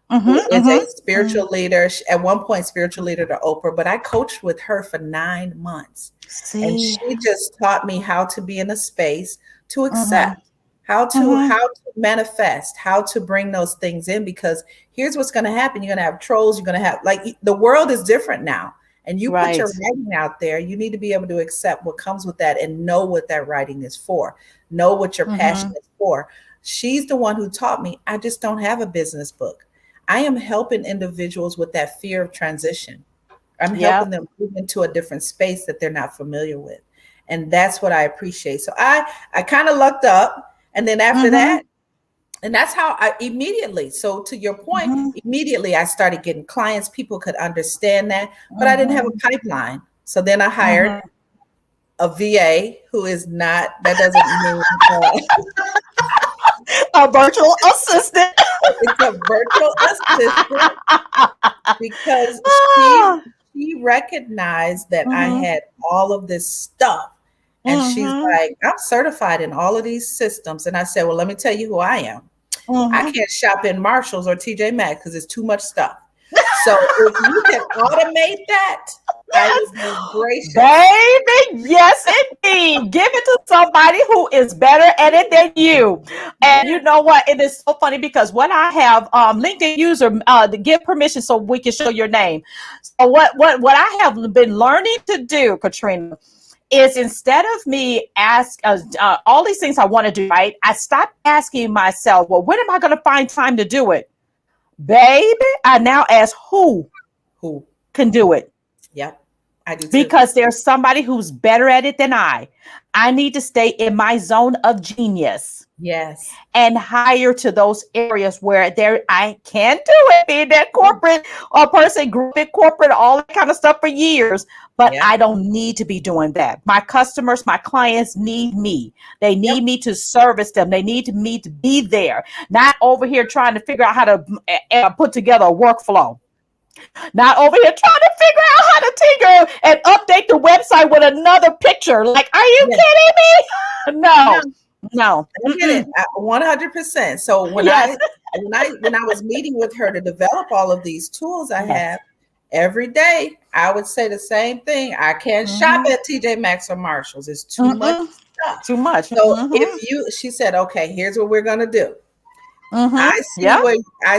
who Mm-hmm. is a Mm-hmm. spiritual leader, at one point spiritual leader to Oprah, but I coached with her for 9 months. And See. she just taught me how to be in a space to Mm-hmm. accept, how to Mm-hmm. manifest, how to bring those things in, because here's what's going to happen. You're going to have trolls, you're going to have, like, the world is different now. And you put your Right. writing out there, you need to be able to accept what comes with that and know what that writing is for. Know what your passion Mm-hmm. is for. She's the one who taught me. I just don't have a business book. I am helping individuals with that fear of transition. I'm helping Yep. them move into a different space that they're not familiar with. And that's what I appreciate. So I kind of lucked up. And then after Mm-hmm. that, and that's how I immediately, so to your point, Mm-hmm. immediately I started getting clients. People could understand that, but I didn't have a Mm-hmm. pipeline. So then I hired Mm-hmm. a VA who is not, that doesn't mean, A virtual assistant. it's a virtual assistant, because she Ah. she recognized that I Mm-hmm. had all of this stuff. And she's Mm-hmm. like, I'm certified in all of these systems. And I said, well, let me tell you who I am. I Mm-hmm. can't shop in Marshalls or TJ Maxx because it's too much stuff. So if you can automate that, I Yes. would be gracious. Baby, yes, indeed. Give it to somebody who is better at it than you. And you Yeah. know what? It is so funny because when I have LinkedIn user to give permission so we can show your name. So what I have been learning to do, Katrina, is instead of me ask all these things I want to do, right? I stopped asking myself, well, when am I going to find time to do it? Baby, I now ask who Who? can do it, Yep. I do too. because there's somebody who's better at it than I. I need to stay in my zone of genius Yes. and hire to those areas where there I can do it, being that corporate or person, group in corporate, all that kind of stuff for years. But Yep. I don't need to be doing that. My customers, my clients need me. They Yep. need me to service them. They need me to be there, not over here trying to figure out how to put together a workflow. Not over here trying to figure out how to tinker and update the website with another picture. Like, are you Yes. kidding me? No, No, no. I get it. Mm-mm. 100%. So when Yes. I was meeting with her to develop all of these tools I Yes. have, every day I would say the same thing. I can't shop Mm-hmm. at TJ Maxx or Marshalls. It's too much Mm-mm. stuff. Too much. So Mm-hmm. if you, she said, okay, here's what we're gonna do. Mm-hmm. I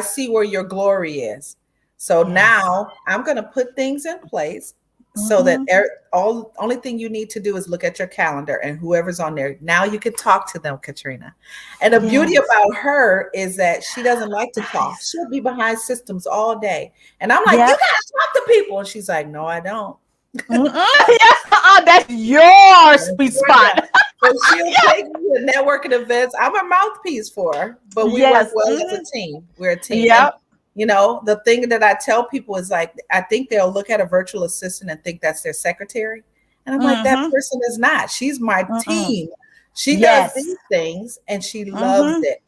see Yep. where your glory is. So Yes. now I'm going to put things in place so that Mm-hmm. only thing you need to do is look at your calendar and whoever's on there. Now you can talk to them, Katrina. And the beauty Yes. about her is that she doesn't like to talk. Nice. She'll be behind systems all day. And I'm like, you Yep. got to talk to people. And she's like, no, I don't. Mm-mm. Yes. That's your That's sweet where I spot. am. So she'll Yes. take me to networking events. I'm a mouthpiece for her, but we work Yes. well as a Mm-hmm. team. We're a team. And Yep. the thing that I tell people is like, I think they'll look at a virtual assistant and think that's their secretary. And I'm like, that Mm-hmm. person is not. She's my Mm-mm. team. She does Yes. these things and she loves Mm-hmm. it.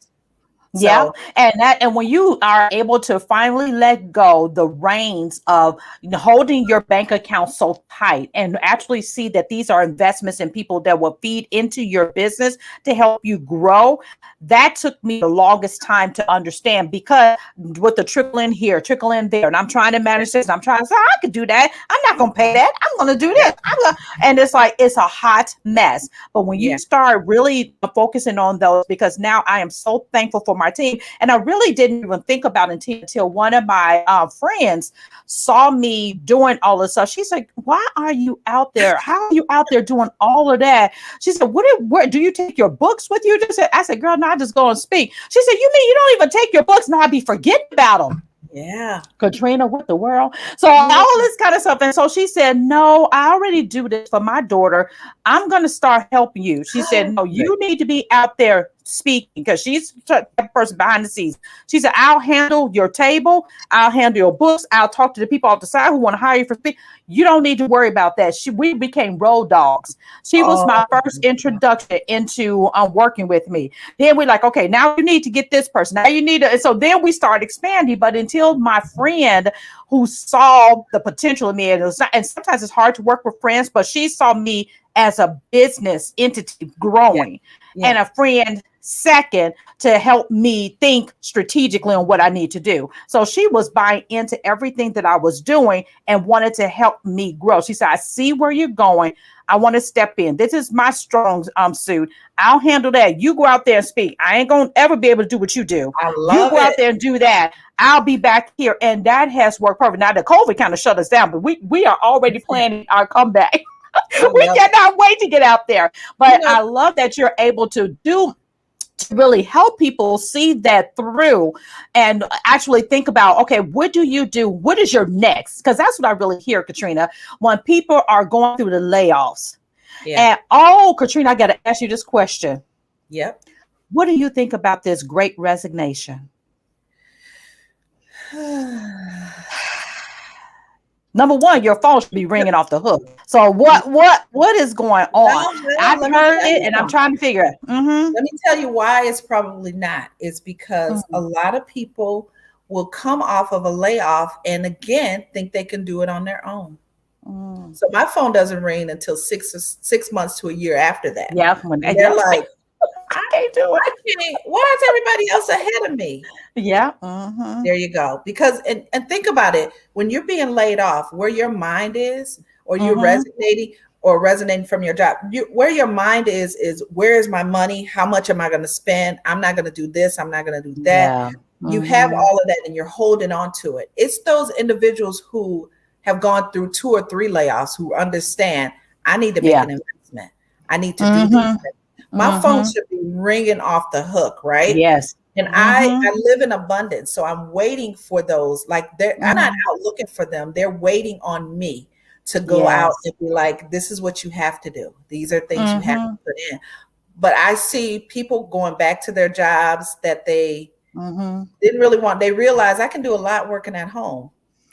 Yeah, So and when you are able to finally let go the reins of holding your bank account so tight and actually see that these are investments in people that will feed into your business to help you grow, that took me the longest time to understand, because with the trickle in here, trickle in there, and I'm trying to manage this, and I'm trying to say I could do that. I'm not gonna pay that. I'm gonna do this. yep, And it's like it's a hot mess. But when you yeah, start really focusing on those, because now I am so thankful for my team, and I really didn't even think about it until one of my friends saw me doing all this stuff. She's like, "Why are you out there? How are you out there doing all of that?" She said, "Where do you take your books with you?" I said, "Girl, no, I just go and speak." She said, "You mean you don't even take your books?" No, I be forgetting about them. yeah, Katrina, what the world? So yeah, all this kind of stuff. And so she said, no, I already do this for my daughter. I'm going to start helping you. She said, no, good. you need to be out there speaking, because she's the person behind the scenes. She said, I'll handle your table. I'll handle your books. I'll talk to the people off the side who want to hire you for speaking. You don't need to worry about that. We became road dogs. She was my first introduction into working with me. Then we're like, okay, now you need to get this person. Now you need to. And so then we started expanding. But until my friend who saw the potential in me, and sometimes it's hard to work with friends, but she saw me as a business entity growing, and a friend second to help me think strategically on what I need to do. So she was buying into everything that I was doing and wanted to help me grow. She said, I see where you're going. I want to step in. This is my strong suit. I'll handle that. You go out there and speak. I ain't going to ever be able to do what you do. You go out there and do that. I'll be back here. And that has worked perfect. Now the COVID kind of shut us down, but we are already planning our comeback. We cannot wait to get out there. But I love that you're able to really help people see that through and actually think about, okay, what do you do? What is your next? Because that's what I really hear, Katrina, when people are going through the layoffs. And Katrina, I got to ask you this question. Yep. What do you think about this great resignation? Number one, your phone should be ringing off the hook. So what is going on? I've heard it, and I'm trying to figure it. Mm-hmm. Let me tell you why it's probably not. It's because a lot of people will come off of a layoff and again think they can do it on their own. So my phone doesn't ring until 6 months to a year after that. Yeah, when they're like, I can't do it. I can't. Why is everybody else ahead of me? Yeah. There you go. Because and think about it, when you're being laid off, where your mind is, or you're resonating from your job, where your mind is where is my money? How much am I going to spend? I'm not going to do this. I'm not going to do that. Yeah. You have all of that and you're holding on to it. It's those individuals who have gone through 2 or 3 layoffs who understand I need to make an investment. I need to do this. My phone should be ringing off the hook, right? Yes. And I live in abundance. So I'm waiting for those. Like I'm not out looking for them. They're waiting on me to go out and be like, this is what you have to do. These are things you have to put in. But I see people going back to their jobs that they didn't really want. They realize I can do a lot working at home.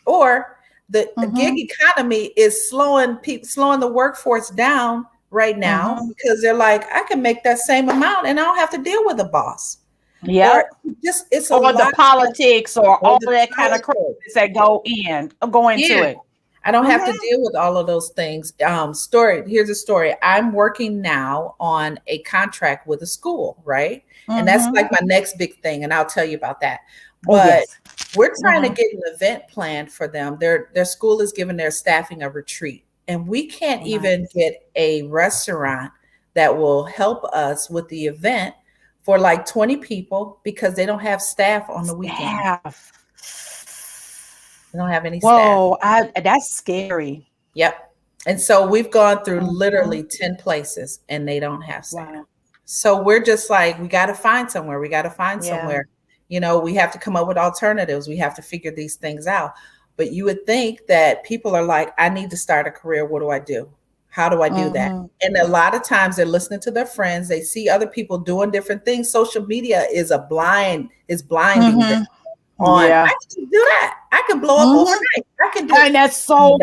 Or the gig economy is slowing the workforce down right now because they're like, I can make that same amount and I don't have to deal with a boss. Yeah. It's or the politics or all that kind of crap that go into it. I don't have to deal with all of those things. Here's a story. I'm working now on a contract with a school, right? And that's like my next big thing. And I'll tell you about that. But we're trying to get an event planned for them. Their school is giving their staffing a retreat. And we can't even get a restaurant that will help us with the event for like 20 people because they don't have staff on the weekend. They don't have any staff. Whoa, that's scary. Yep. And so we've gone through literally 10 places and they don't have staff. Wow. So we're just like, we got to find somewhere. We got to find somewhere. You know, we have to come up with alternatives. We have to figure these things out. But you would think that people are like, I need to start a career. What do I do? How do I do that? And a lot of times they're listening to their friends. They see other people doing different things. Social media is blinding them on, I can do that. I can blow up overnight. I can do and that's so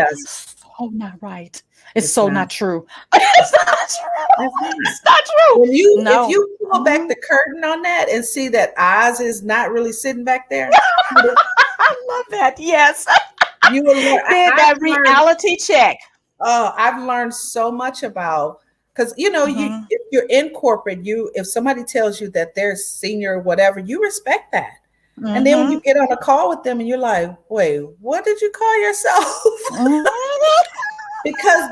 not right. It's so not true. It's not true. It's not true. If you pull back the curtain on that and see that Oz is not really sitting back there. I love that. Yes. You will learn that reality check. Oh, I've learned so much about, because if you're in corporate, if somebody tells you that they're senior, whatever, you respect that. And then when you get on a call with them and you're like, wait, what did you call yourself? Because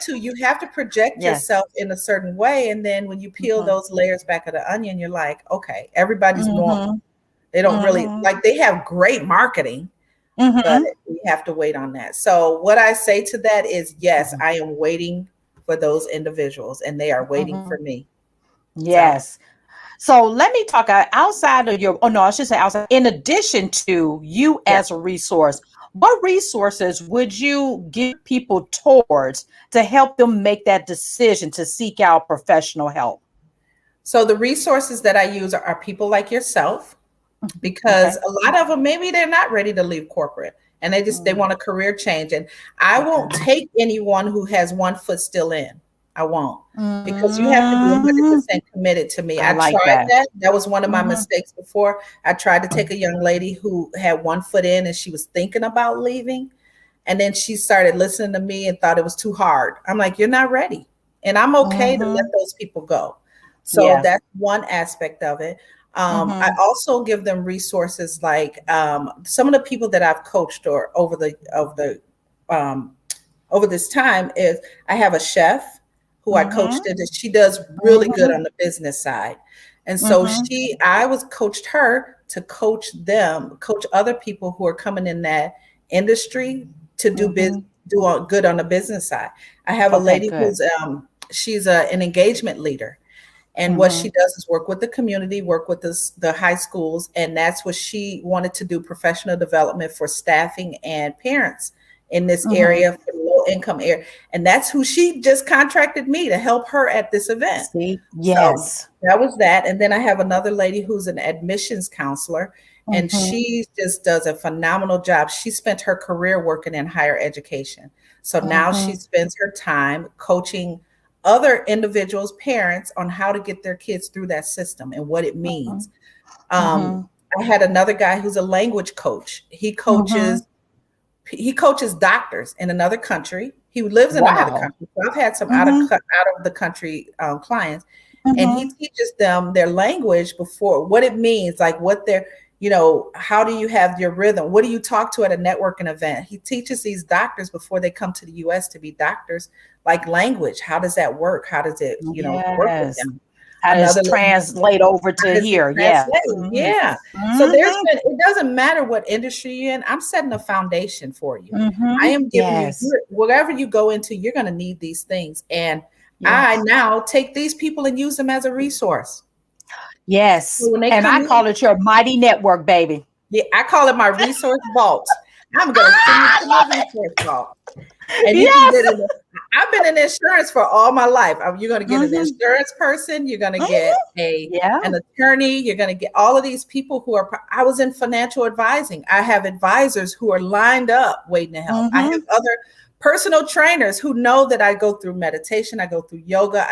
you have to project yourself in a certain way. And then when you peel those layers back of the onion, you're like, okay, everybody's normal. They don't really they have great marketing, but we have to wait on that. So what I say to that is, yes, I am waiting for those individuals and they are waiting for me. Yes. So let me talk outside of outside, in addition to you as a resource, what resources would you give people towards to help them make that decision to seek out professional help? So the resources that I use are people like yourself, because a lot of them, maybe they're not ready to leave corporate and they want a career change. And I won't take anyone who has one foot still in. I won't, because you have to be 100% committed to me. I like tried that. that. That was one of my mistakes before. I tried to take a young lady who had one foot in and she was thinking about leaving. And then she started listening to me and thought it was too hard. I'm like, you're not ready. And I'm okay to let those people go. So that's one aspect of it. I also give them resources like some of the people that I've coached or over this time is I have a chef who I coached it. She does really good on the business side. And so I was coached her to coach other people who are coming in that industry to do good on the business side. I have a lady who's she's an engagement leader. And what she does is work with the community, work with the high schools. And that's what she wanted to do, professional development for staffing and parents in this area, for the low income area. And that's who she just contracted me to help her at this event. See? Yes. So that was that. And then I have another lady who's an admissions counselor, and she just does a phenomenal job. She spent her career working in higher education. So now she spends her time coaching other individuals, parents, on how to get their kids through that system and what it means. I had another guy who's a language coach. He coaches doctors in another country. He lives in another country. So I've had some out of the country clients, and he teaches them their language before, what it means, like what they're, how do you have your rhythm? What do you talk to at a networking event? He teaches these doctors before they come to the US to be doctors, like language. How does that work? How does it, work with them? How does it translate over to here? Yeah. So it doesn't matter what industry you're in. I'm setting a foundation for you. I am giving you, wherever you go into, you're going to need these things. And I now take these people and use them as a resource. Yes. So and I call it your mighty network, baby. Yeah, I call it my resource vault. I'm going to send you to my resource vault. And you can get in I've been in insurance for all my life. You're going to get an insurance person. You're going to get an attorney. You're going to get all of these people I was in financial advising. I have advisors who are lined up waiting to help. I have other personal trainers who know that I go through meditation. I go through yoga.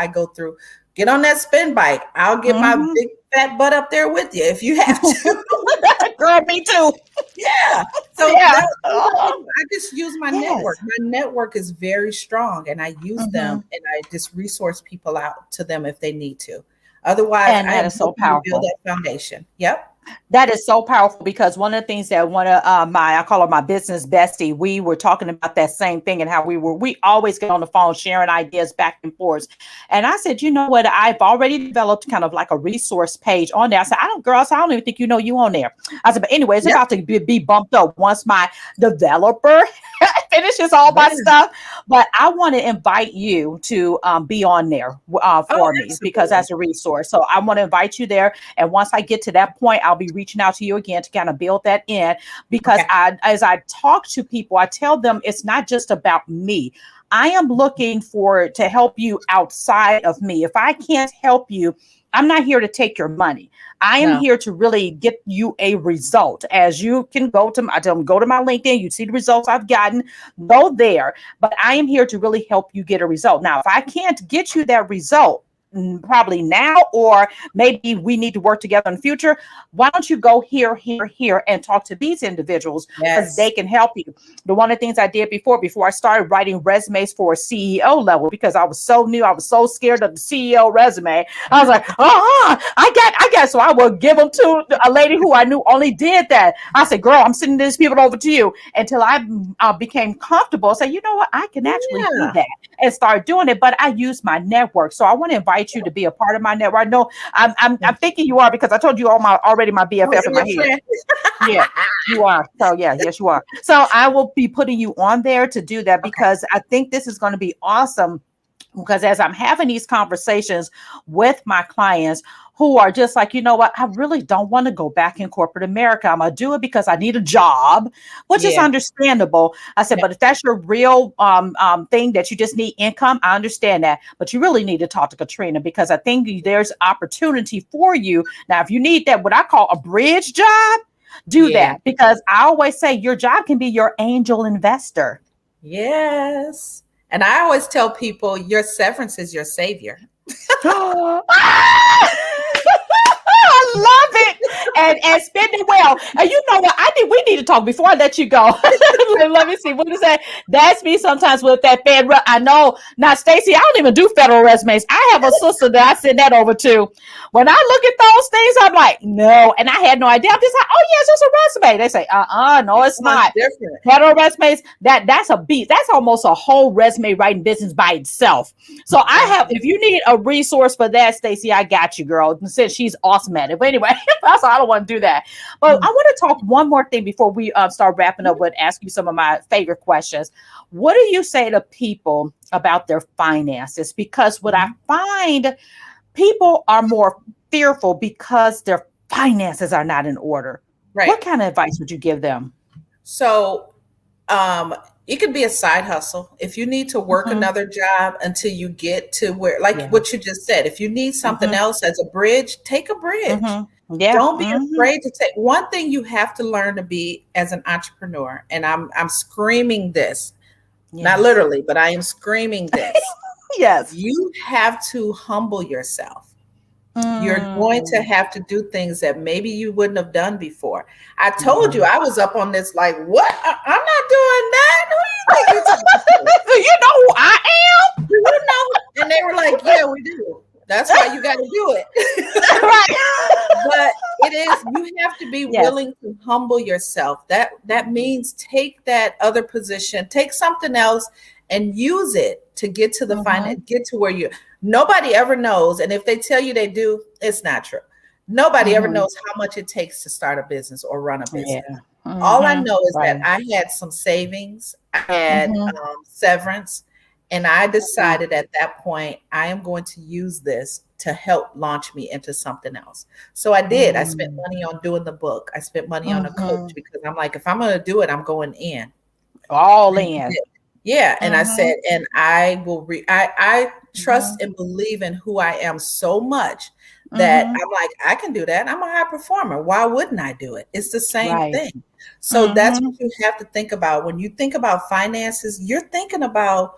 Get on that spin bike. I'll get my big fat butt up there with you if you have to. Girl, me too. Yeah. So I just use my network. My network is very strong, and I use them, and I just resource people out to them if they need to. Otherwise, that is so powerful. Build that foundation. Yep. That is so powerful, because one of the things that I call her my business bestie, we were talking about that same thing, and how we always get on the phone sharing ideas back and forth. And I said, you know what? I've already developed kind of like a resource page on there. I said, I don't even think you on there. I said, but anyway, it's about to be bumped up once my developer finishes all my stuff. But I want to invite you to be on there for me, because as a resource. So I want to invite you there. And once I get to that point, I'll be reaching out to you again to kind of build that in, because as I talk to people, I tell them it's not just about me. I am looking to help you outside of me. If I can't help you, I'm not here to take your money. I am here to really get you a result. As you can go to my LinkedIn, you see the results I've gotten, go there. But I am here to really help you get a result. Now, if I can't get you that result, probably now, or maybe we need to work together in the future, why don't you go here and talk to these individuals, because they can help you. One of the things I did before I started writing resumes for a CEO level, because I was so new, I was so scared of the CEO resume. I was like, I got. So I would give them to a lady who I knew only did that. I said, girl, I'm sending these people over to you, until I became comfortable. Say, you know what, I can actually do that, and start doing it. But I use my network. So I want to invite you to be a part of my network. I know I'm thinking you are, because I told you already my BFF in my head. Yeah, you are. So yes, you are. So I will be putting you on there to do that, because I think this is going to be awesome. Because as I'm having these conversations with my clients, who are just like, you know what, I really don't want to go back in corporate America. I'm gonna do it because I need a job, which is Yeah. understandable. I said, Yep. but if that's your real thing that you just need income, I understand that. But you really need to talk to Katrina, because I think there's opportunity for you. Now, if you need that, what I call a bridge job, do Yeah. that, because I always say your job can be your angel investor. Yes. And I always tell people your severance is your savior. I love it. And spend it well. And you know what? We need to talk before I let you go. Let me see. What is that? That's me sometimes with that federal. I know. Now, Stacey, I don't even do federal resumes. I have a sister that I send that over to. When I look at those things, I'm like, no. And I had no idea. I'm just like, oh, yeah, it's just a resume. They say, no, it's not. Different. Federal resumes, that's a beat. That's almost a whole resume writing business by itself. So I have, if you need a resource for that, Stacey, I got you, girl. Since she's awesome at it. But anyway, that's I don't want to do that. But I want to talk one more thing before we start wrapping up with ask you some of my favorite questions. What do you say to people about their finances? Because what I find, people are more fearful because their finances are not in order. Right. What kind of advice would you give them? So it could be a side hustle. If you need to work another job until you get to where, like what you just said, if you need something else as a bridge, take a bridge. Yeah. Don't be afraid to take. One thing you have to learn to be as an entrepreneur, and I'm screaming this, not literally, but I am screaming this. Yes. You have to humble yourself. You're going to have to do things that maybe you wouldn't have done before. I told you, I was up on this like, what? I'm not doing that. Who do you think you're talking to? You know who I am? You know? And they were like, yeah, we do. That's why you got to do it. Right. But it is, you have to be willing to humble yourself. That means take that other position, take something else and use it to get to the final, get to where nobody ever knows. And if they tell you they do, it's not true. Nobody ever knows how much it takes to start a business or run a business. All I know is that I had some savings, I had severance, and I decided at that point, I am going to use this to help launch me into something else. So I did. I spent money on doing the book. I spent money on a coach, because I'm like, if I'm going to do it, I'm going in. All in. Yeah. And I said, and I will, I trust and believe in who I am so much that I'm like, I can do that. I'm a high performer. Why wouldn't I do it? It's the same thing. So that's what you have to think about. When you think about finances, you're thinking about,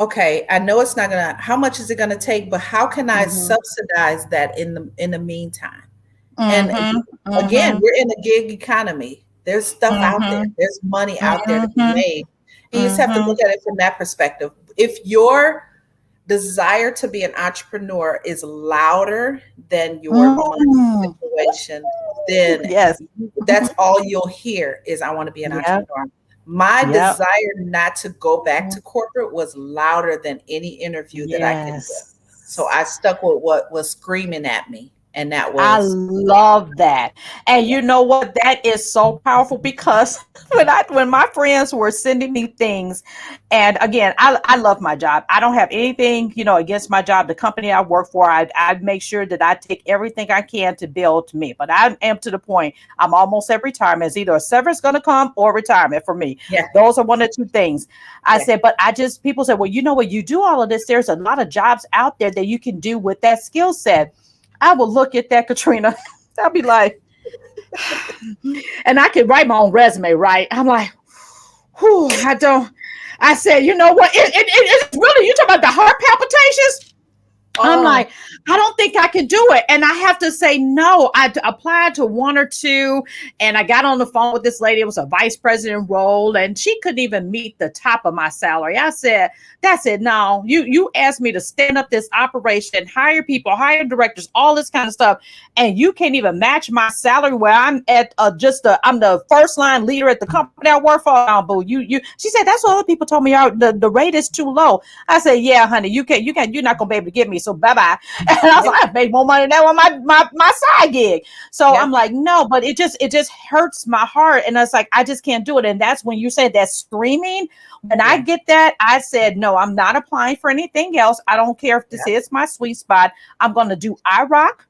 okay, I know it's not gonna, how much is it gonna take, but how can I subsidize that in the meantime? And again, we're in a gig economy. There's stuff out there. There's money out there to be made. And you just have to look at it from that perspective. If your desire to be an entrepreneur is louder than your money situation, then that's all you'll hear is, I want to be an entrepreneur. My desire not to go back to corporate was louder than any interview that I could do. So I stuck with what was screaming at me. And that was, I love that. And you know what? That is so powerful, because when my friends were sending me things, and again, I love my job. I don't have anything, against my job. The company I work for, I make sure that I take everything I can to build me. But I am to the point, I'm almost at retirement. It's either a severance going to come or retirement for me. Yeah. Those are one of two things. I said, but people say, well, you know what? You do all of this. There's a lot of jobs out there that you can do with that skill set. I will look at that, Katrina. I'll be like, and I can write my own resume, right? I'm like, whew, I said, you know what? It's really, you talking about the heart palpitations? I'm like, I don't think I can do it. And I have to say no. I applied to one or two, and I got on the phone with this lady. It was a vice president role, and she couldn't even meet the top of my salary. I said, that's it. No, you asked me to stand up this operation, hire people, hire directors, all this kind of stuff, and you can't even match my salary where I'm at I'm the first line leader at the company I work for. She said, that's what other people told me. The rate is too low. I said, yeah, honey, you're not gonna be able to get me. So bye-bye. And I was like, I made more money than that on my side gig. So I'm like, no, but it just hurts my heart. And it's like, I just can't do it. And that's when you said that screaming. When I get that, I said, no, I'm not applying for anything else. I don't care if this is my sweet spot. I'm going to do IROC.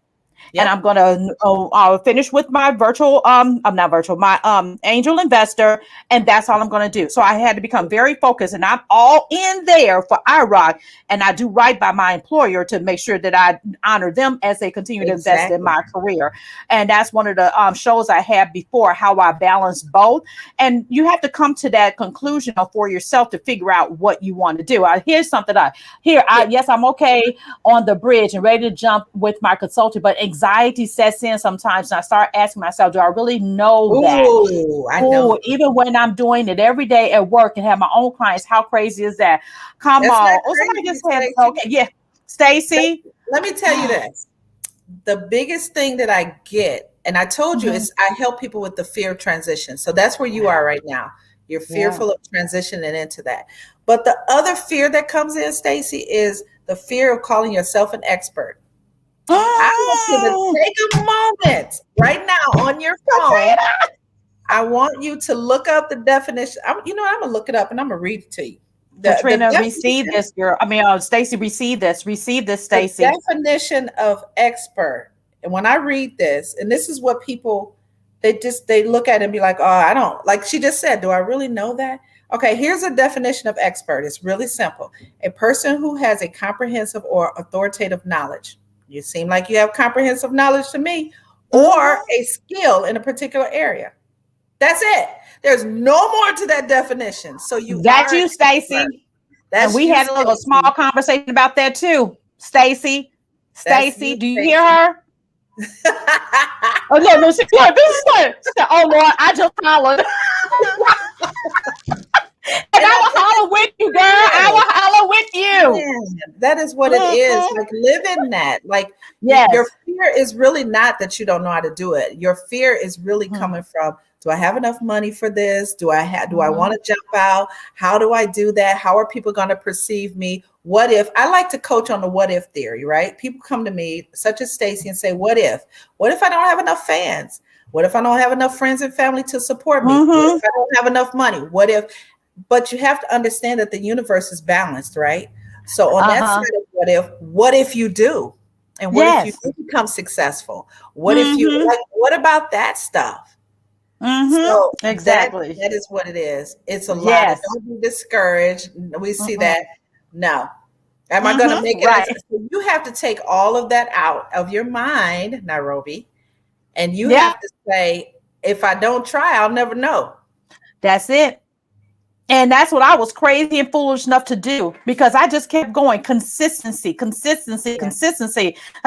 And I'm going to finish with my virtual, I'm not virtual, my angel investor. And that's all I'm going to do. So I had to become very focused, and I'm all in there for IROC. And I do right by my employer to make sure that I honor them as they continue to invest in my career. And that's one of the shows I had before, how I balance both. And you have to come to that conclusion for yourself to figure out what you want to do. Here's something yes, I'm okay on the bridge and ready to jump with my consultant, but anxiety sets in sometimes, and I start asking myself, do I really know that? I know. Even when I'm doing it every day at work and have my own clients, how crazy is that? Come on. Somebody just said, okay, yeah. Stacy? Let me tell you this. The biggest thing that I get, and I told you, is I help people with the fear of transition. So that's where you are right now. You're fearful of transitioning into that. But the other fear that comes in, Stacy, is the fear of calling yourself an expert. I want you to take a moment right now on your phone. I want you to look up the definition. I'm going to look it up and I'm going to read it to you. Katrina, receive this, girl. Stacy, receive this. Receive this, Stacy. The definition of expert. And when I read this, and this is what people, they look at it and be like, oh, I don't, like she just said, do I really know that? Okay, here's a definition of expert. It's really simple. A person who has a comprehensive or authoritative knowledge. You seem like you have comprehensive knowledge to me, or a skill in a particular area. That's it. There's no more to that definition. So you Stacy. And we had a little small conversation about that too. Stacy, do you hear her? Oh no, this is what. Oh Lord, I just hollered. And I will holler with you, girl. I will holler with you. Man, that is what it is. Like, live in that. Like, your fear is really not that you don't know how to do it. Your fear is really coming from, do I have enough money for this? Do I want to jump out? How do I do that? How are people going to perceive me? What if? I like to coach on the what if theory, right? People come to me, such as Stacy, and say, what if? What if I don't have enough fans? What if I don't have enough friends and family to support me? What if I don't have enough money? What if? But you have to understand that the universe is balanced, right? So on that side of what if you do? And what if you do become successful? What if you, like, what about that stuff? So exactly. That is what it is. It's a lot. Don't be discouraged. We see that. No. Am I going to make it? Right. So you have to take all of that out of your mind, Nairobi. And you have to say, if I don't try, I'll never know. That's it. And that's what I was crazy and foolish enough to do, because I just kept going. Consistency. I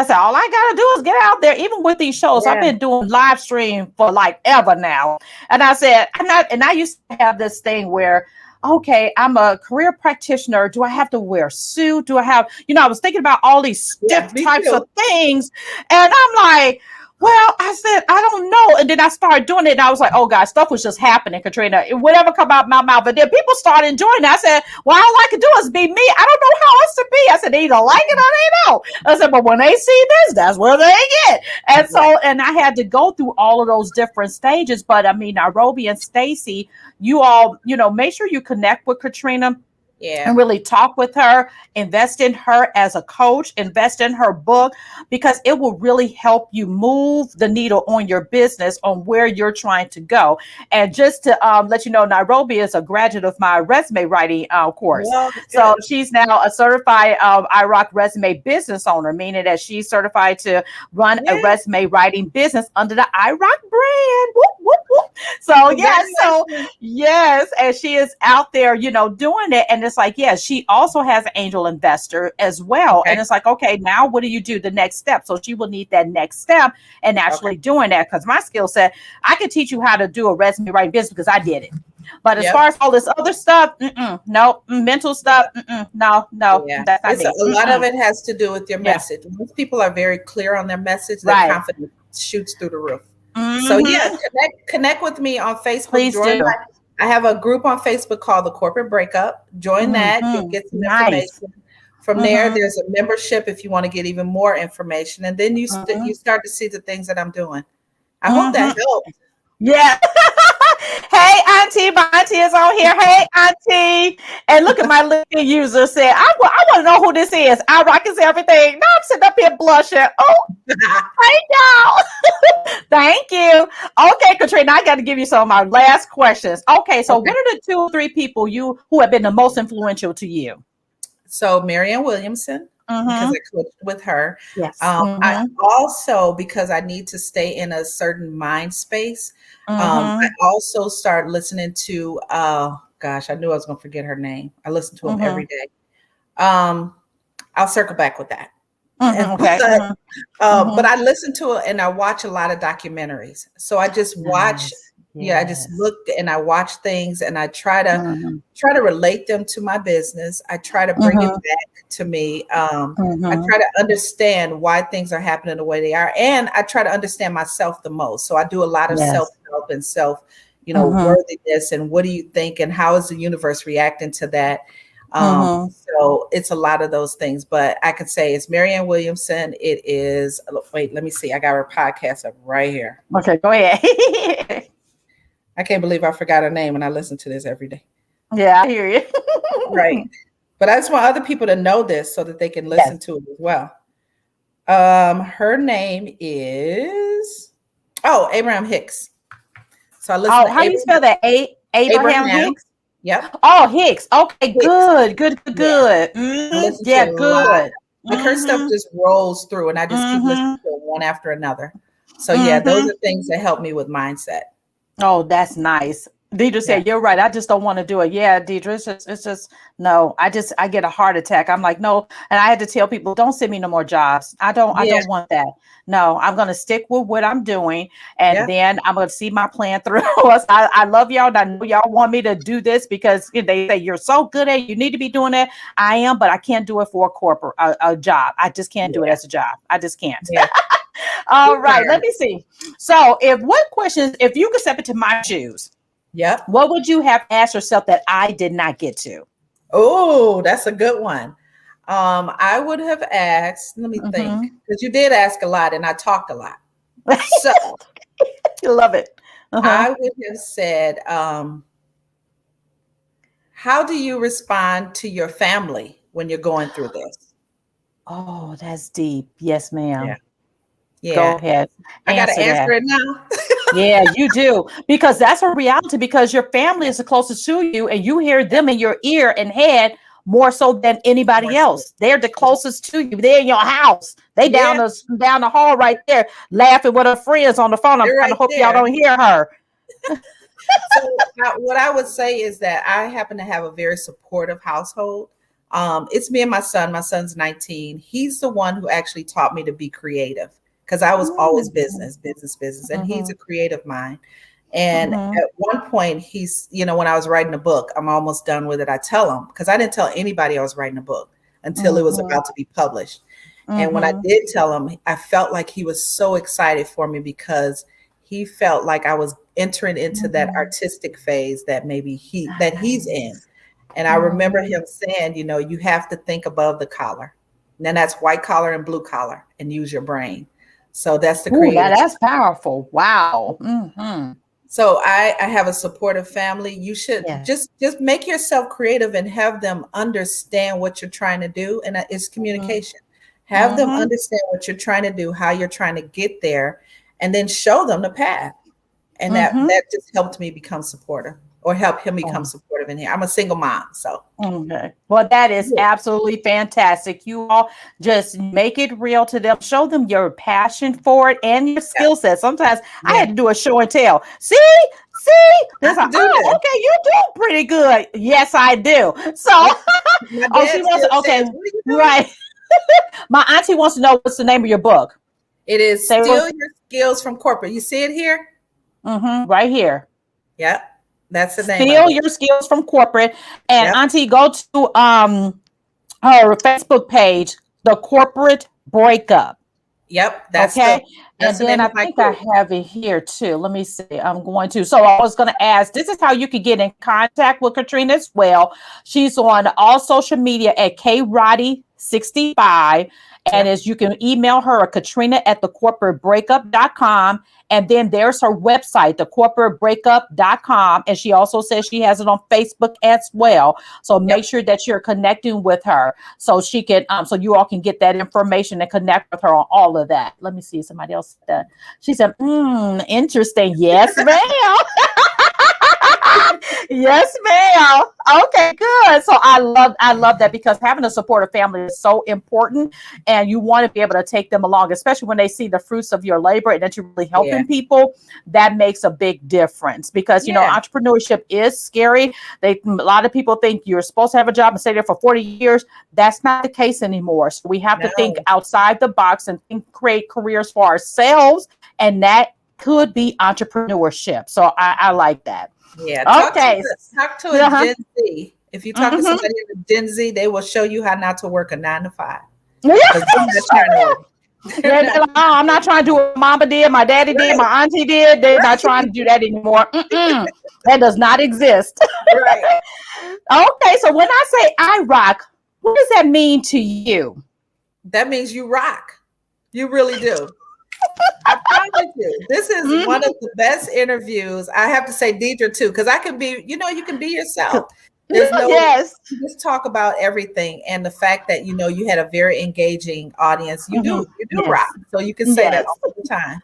said, all I got to do is get out there, even with these shows. I've been doing live stream for like ever now. And I said, and I used to have this thing where, okay, I'm a career practitioner. Do I have to wear a suit? Do I have, I was thinking about all these stiff types of things. And I'm like, well, I said, I don't know. And then I started doing it. And I was like, oh, God, stuff was just happening, Katrina. Whatever come out my mouth. But then people started enjoying it. I said, well, all I can do is be me. I don't know how else to be. I said, they either like it or they don't. I said, but when they see this, that's what they get. And so, and I had to go through all of those different stages. But I mean, Nairobi and Stacy, you all, make sure you connect with Katrina. And really talk with her, invest in her as a coach, invest in her book, because it will really help you move the needle on your business, on where you're trying to go. And just to let you know, Nairobi is a graduate of my resume writing course. So she's now a certified IROC resume business owner, meaning that she's certified to run a resume writing business under the IROC brand. Whoop, whoop, whoop. So yes, and she is out there, doing it. And it's like, she also has an angel investor as well. And it's like, okay, now what do you do the next step? So she will need that next step and actually doing that, because my skill set, I can teach you how to do a resume writing business because I did it. But as far as all this other stuff, no, mental stuff, no. That's a lot of it has to do with your message. Most people are very clear on their message. Their confidence shoots through the roof. So connect with me on Facebook. Please do. I have a group on Facebook called the Corporate Breakup. Join that. You'll get some information. From there, there's a membership if you want to get even more information. And then you start to see the things that I'm doing. I hope that helped. Yeah. Hey, Auntie, my auntie is on here. Hey, Auntie. And look at my LinkedIn user said, I want to know who this is. I rock is everything. Now I'm sitting up here blushing. Oh, thank y'all. Thank you. Okay, Katrina, I got to give you some of my last questions. Okay, so what are the 2 or 3 people who have been the most influential to you? So Marianne Williamson, because I coached with her. Yes. I also, because I need to stay in a certain mind space, I also start listening to, gosh, I knew I was going to forget her name. I listen to them every day. I'll circle back with that. But I listen to it and I watch a lot of documentaries. So I just watch, I just look and I watch things and I try to relate them to my business. I try to bring it back to me. I try to understand why things are happening the way they are. And I try to understand myself the most. So I do a lot of self-help and worthiness and what do you think and how is the universe reacting to that? So it's a lot of those things, but I could say it's Marianne Williamson. It is, wait, let me see. I got her podcast up right here. Okay, go ahead. I can't believe I forgot her name and I listen to this every day. Yeah, I hear you. Right. But I just want other people to know this so that they can listen to it as well. Her name is, Abraham Hicks. So I listen to how do you spell that? Abraham Hicks? Yep. Oh, Hicks. Okay, Hicks. Good. Yeah, good. Like her stuff just rolls through and I just keep listening to it one after another. So those are things that help me with mindset. Oh, that's nice. Deidre said, you're right. I just don't want to do it. Yeah, Deidre, it's just, no, I get a heart attack. I'm like, no. And I had to tell people, don't send me no more jobs. I don't want that. No, I'm going to stick with what I'm doing. And then I'm going to see my plan through. I love y'all. And I know y'all want me to do this because they say you're so good at it. You need to be doing it. I am, but I can't do it for a corporate, a job. I just can't do it as a job. I just can't. Yeah. All right. Let me see. So if you could step into my shoes, what would you have asked yourself that I did not get to? Oh, that's a good one. I would have asked, let me think, because you did ask a lot and I talked a lot. So you love it. I would have said, how do you respond to your family when you're going through this? Oh, that's deep. Yes, ma'am. Yeah. Go ahead. I got to answer it now. Yeah, you do. Because that's a reality because your family is the closest to you and you hear them in your ear and head more so than anybody else. They're the closest to you. They're in your house. They down the hall right there laughing with her friends on the phone. I'm trying to hope y'all don't hear her. So what I would say is that I happen to have a very supportive household. It's me and my son. My son's 19. He's the one who actually taught me to be creative. Because I was always business. And he's a creative mind. And at one point, he's, when I was writing a book, I'm almost done with it. I tell him, because I didn't tell anybody I was writing a book until it was about to be published. And when I did tell him, I felt like he was so excited for me because he felt like I was entering into that artistic phase that maybe he's in. And I remember him saying, you have to think above the collar. And then that's white collar and blue collar and use your brain. So that's the creative. Yeah, that's powerful. Wow. So I have a supportive family. You should just make yourself creative and have them understand what you're trying to do. And it's communication. Have them understand what you're trying to do, how you're trying to get there, and then show them the path. And that just helped me become supportive or help him become supportive in here. I'm a single mom, so. Okay. Well, that is absolutely fantastic. You all just make it real to them. Show them your passion for it and your skill set. Sometimes I had to do a show and tell. See? There's okay, you do pretty good. Yes, I do. So, she wants right. My auntie wants to know what's the name of your book. It is Steal Your Skills from Corporate. You see it here? Right here. Yep. That's the name. Steal Your Skills from Corporate. And Auntie, go to her Facebook page, The Corporate Breakup. Yep. That's okay. And then I think I have it here too. Let me see. I'm going to. So I was going to ask, this is how you can get in contact with Katrina as well. She's on all social media at Roddy 65. And as you can email her at Katrina at thecorporatebreakup.com. And then there's her website, thecorporatebreakup.com. And she also says she has it on Facebook as well. So make sure that you're connecting with her so she can, so you all can get that information and connect with her on all of that. Let me see. Somebody else said that. She said, interesting. Yes, ma'am. Yes, ma'am. Okay, good. So I love that, because having a supportive family is so important, and you want to be able to take them along, especially when they see the fruits of your labor and that you're really helping people. That makes a big difference, because you know, entrepreneurship is scary. A lot of people think you're supposed to have a job and stay there for 40 years. That's not the case anymore. So we have to think outside the box and create careers for ourselves, and that could be entrepreneurship. So I like that. Yeah. Talk to a Gen Z. If you talk to somebody in Gen Z, they will show you how not to work a 9 to 5. I'm not trying to do what mama did, my daddy did, my auntie did. They're not trying to do that anymore. That does not exist. Right. Okay, so when I say I rock, what does that mean to you? That means you rock. You really do. I promise you, this is one of the best interviews. I have to say, Deidre, too, because I can be, you can be yourself. There's no, you just talk about everything, and the fact that you had a very engaging audience. You do rock, so you can say that all the time.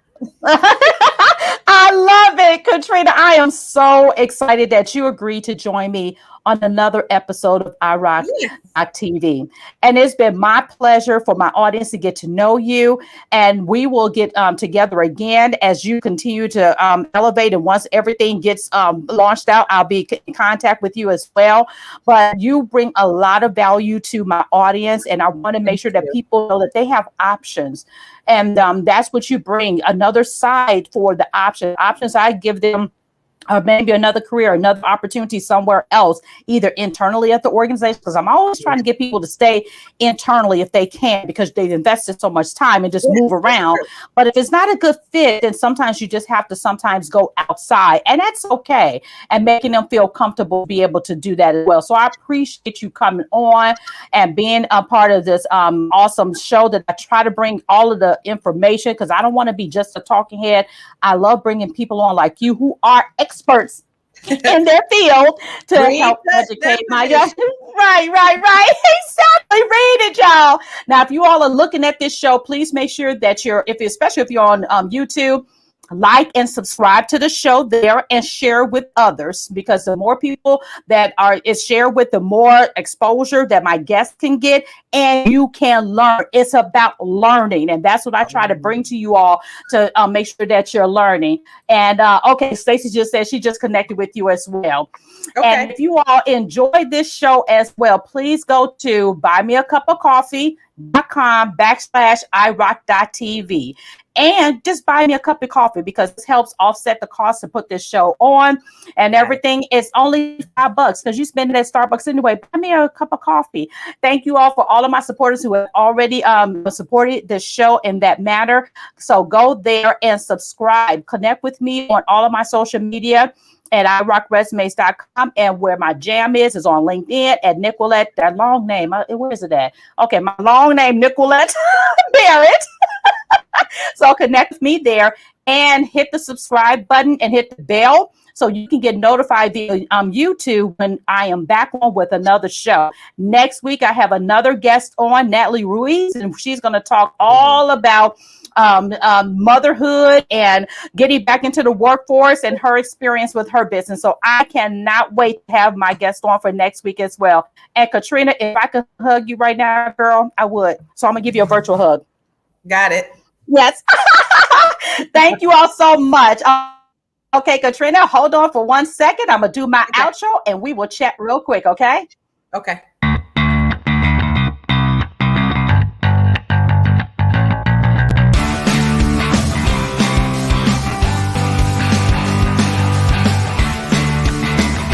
I love it, Katrina. I am so excited that you agreed to join me on another episode of iRock.TV. And it's been my pleasure for my audience to get to know you. And we will get together again as you continue to elevate. And once everything gets launched out, I'll be in contact with you as well. But you bring a lot of value to my audience. And I want to make sure that people know that they have options. And that's what you bring, another side for the options I give them. Or maybe another career, another opportunity somewhere else, either internally at the organization, because I'm always trying to get people to stay internally if they can, because they've invested so much time and just move around. But if it's not a good fit, then sometimes you just have to sometimes go outside, and that's okay. And making them feel comfortable, be able to do that as well. So I appreciate you coming on and being a part of this awesome show that I try to bring all of the information, because I don't want to be just a talking head. I love bringing people on like you who are experts in their field to help educate my young. Right. Exactly. Read it, y'all. Now, if you all are looking at this show, please make sure that especially if you're on YouTube, like and subscribe to the show there and share with others, because the more people that is shared with, the more exposure that my guests can get, and you can learn. It's about learning, and that's what I try to bring to you all, to make sure that you're learning. And okay, Stacey just said she just connected with you as well. Okay. And if you all enjoyed this show as well, please go to buymeacup.com/iRock.TV. And just buy me a cup of coffee, because this helps offset the cost to put this show on, and everything. Is only $5 because you spend it at Starbucks anyway. Buy me a cup of coffee. Thank you all for all of my supporters who have already supported this show in that manner. So go there and subscribe. Connect with me on all of my social media at iRockResumes.com, and where my jam is on LinkedIn at Nickquolette. That long name, where is it at? Okay, my long name, Nickquolette Barrett. So connect with me there and hit the subscribe button and hit the bell so you can get notified via YouTube when I am back on with another show. Next week, I have another guest on, Natalie Ruiz, and she's going to talk all about motherhood and getting back into the workforce and her experience with her business. So I cannot wait to have my guest on for next week as well. And Katrina, if I could hug you right now, girl, I would. So I'm going to give you a virtual hug. Got it. Yes. Thank you all so much. Okay, Katrina, hold on for 1 second. I'm going to do my outro and we will chat real quick, okay? Okay.